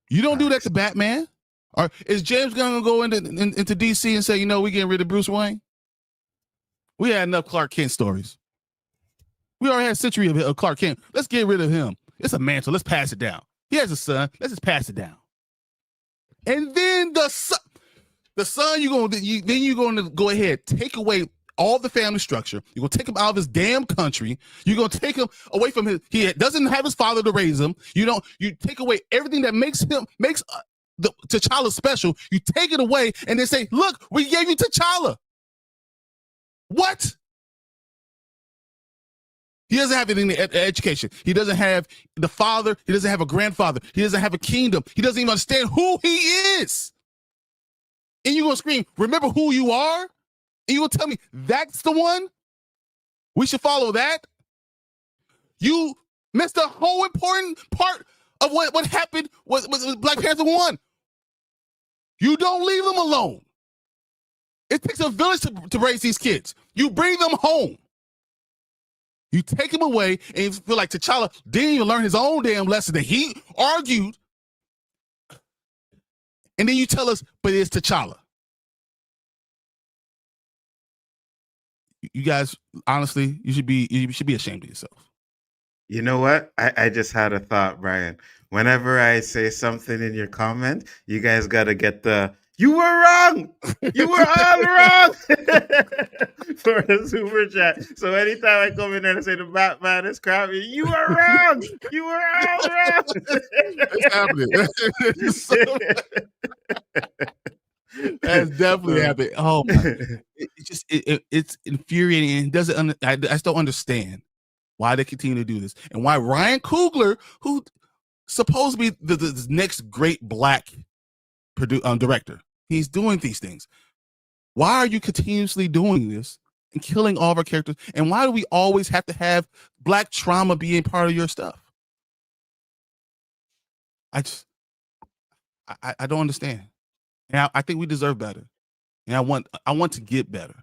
You don't do that to Batman. Or is James going to go into DC and say, we getting rid of Bruce Wayne? We had enough Clark Kent stories. We already had a century of Clark Kent. Let's get rid of him. It's a mantle. Let's pass it down. He has a son. Let's just pass it down. And then the son, you're going to go ahead, take away all the family structure. You're going to take him out of his damn country. You're going to take him away from he doesn't have his father to raise him. You take away everything that makes the T'Challa special. You take it away and then say, look, we gave you T'Challa. What? He doesn't have any education. He doesn't have the father. He doesn't have a grandfather. He doesn't have a kingdom. He doesn't even understand who he is. And you're going to scream, remember who you are? And you're going to tell me that's the one? We should follow that? You missed the whole important part of what happened with Black Panther 1. You don't leave them alone. It takes a village to raise these kids. You bring them home. You take him away and you feel like T'Challa didn't even learn his own damn lesson that he argued. And then you tell us, but it's T'Challa. You guys, honestly, you should be ashamed of yourself. You know what? I just had a thought, Bryan. Whenever I say something in your comment, you guys got to get you were wrong. You were all wrong for a super chat. So anytime I come in there and say the Batman is crappy, you were wrong. You were all wrong. It's happening. That's definitely happening. Oh my! It's infuriating and doesn't. I just don't understand why they continue to do this and why Ryan Coogler, who supposed to be the next great black director, he's doing these things. Why are you continuously doing this and killing all of our characters? And why do we always have to have black trauma being part of your stuff? I don't understand. And I think we deserve better. And I want to get better.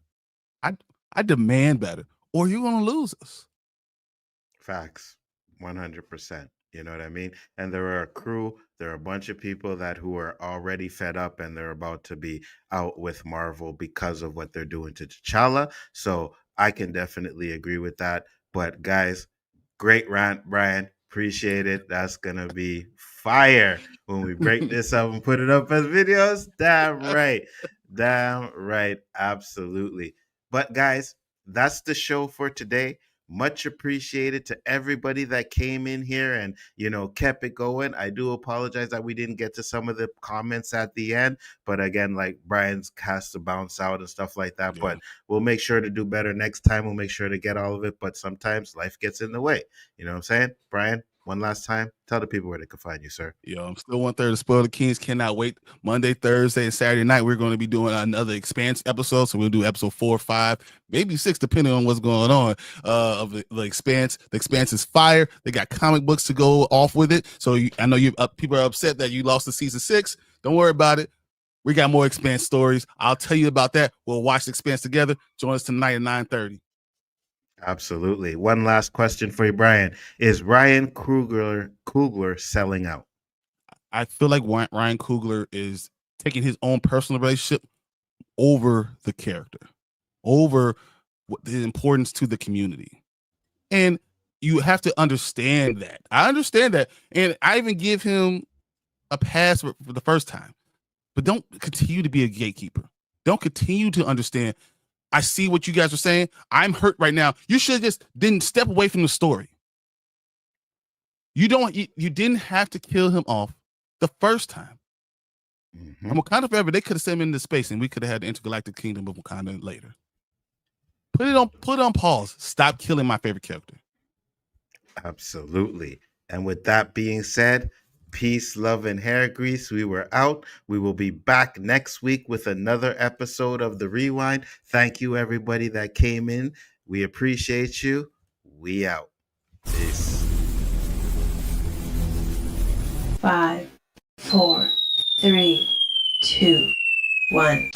I demand better, or you're gonna lose us. Facts. 100%. You know what I mean? And there are a crew, there are a bunch of people who are already fed up and they're about to be out with Marvel because of what they're doing to T'Challa. So I can definitely agree with that. But guys, great rant, Bryan. Appreciate it. That's gonna be fire when we break this up and put it up as videos. Damn right. Damn right. Absolutely. But guys, that's the show for today. Much appreciated to everybody that came in here and kept it going. I do apologize that we didn't get to some of the comments at the end, but again, like Bryan's has to bounce out and stuff like that. Yeah. But we'll make sure to do better next time. We'll make sure to get all of it, but sometimes life gets in the way. You know what I'm saying? Bryan, one last time, tell the people where they can find you, sir. I'm still 1/3 of Spoil the Kings. Cannot wait. Monday, Thursday, and Saturday night, we're going to be doing another Expanse episode. So we'll do episode 4, 5, maybe 6, depending on what's going on of the Expanse. The Expanse is fire. They got comic books to go off with it. So I know people are upset that you lost the season 6. Don't worry about it. We got more Expanse stories. I'll tell you about that. We'll watch the Expanse together. Join us tonight at 9:30. Absolutely. One last question for you, Bryan. Is Ryan Coogler selling out? I feel like Ryan Coogler is taking his own personal relationship over the character, over the importance to the community. And you have to understand that. I understand that. And I even give him a pass for the first time. But don't continue to be a gatekeeper. Don't continue to understand. I see what you guys are saying. I'm hurt right now. You should have just didn't step away from the story. You didn't have to kill him off the first time. Mhm. And Wakanda Forever, they could have sent him into space and we could have had the intergalactic kingdom of Wakanda later. Put it on pause. Stop killing my favorite character. Absolutely. And with that being said, peace, love, and hair grease. We were out. We will be back next week with another episode of The Rewind. Thank you, everybody that came in. We appreciate you. We out. Peace. 5, 4, 3, 2, 1.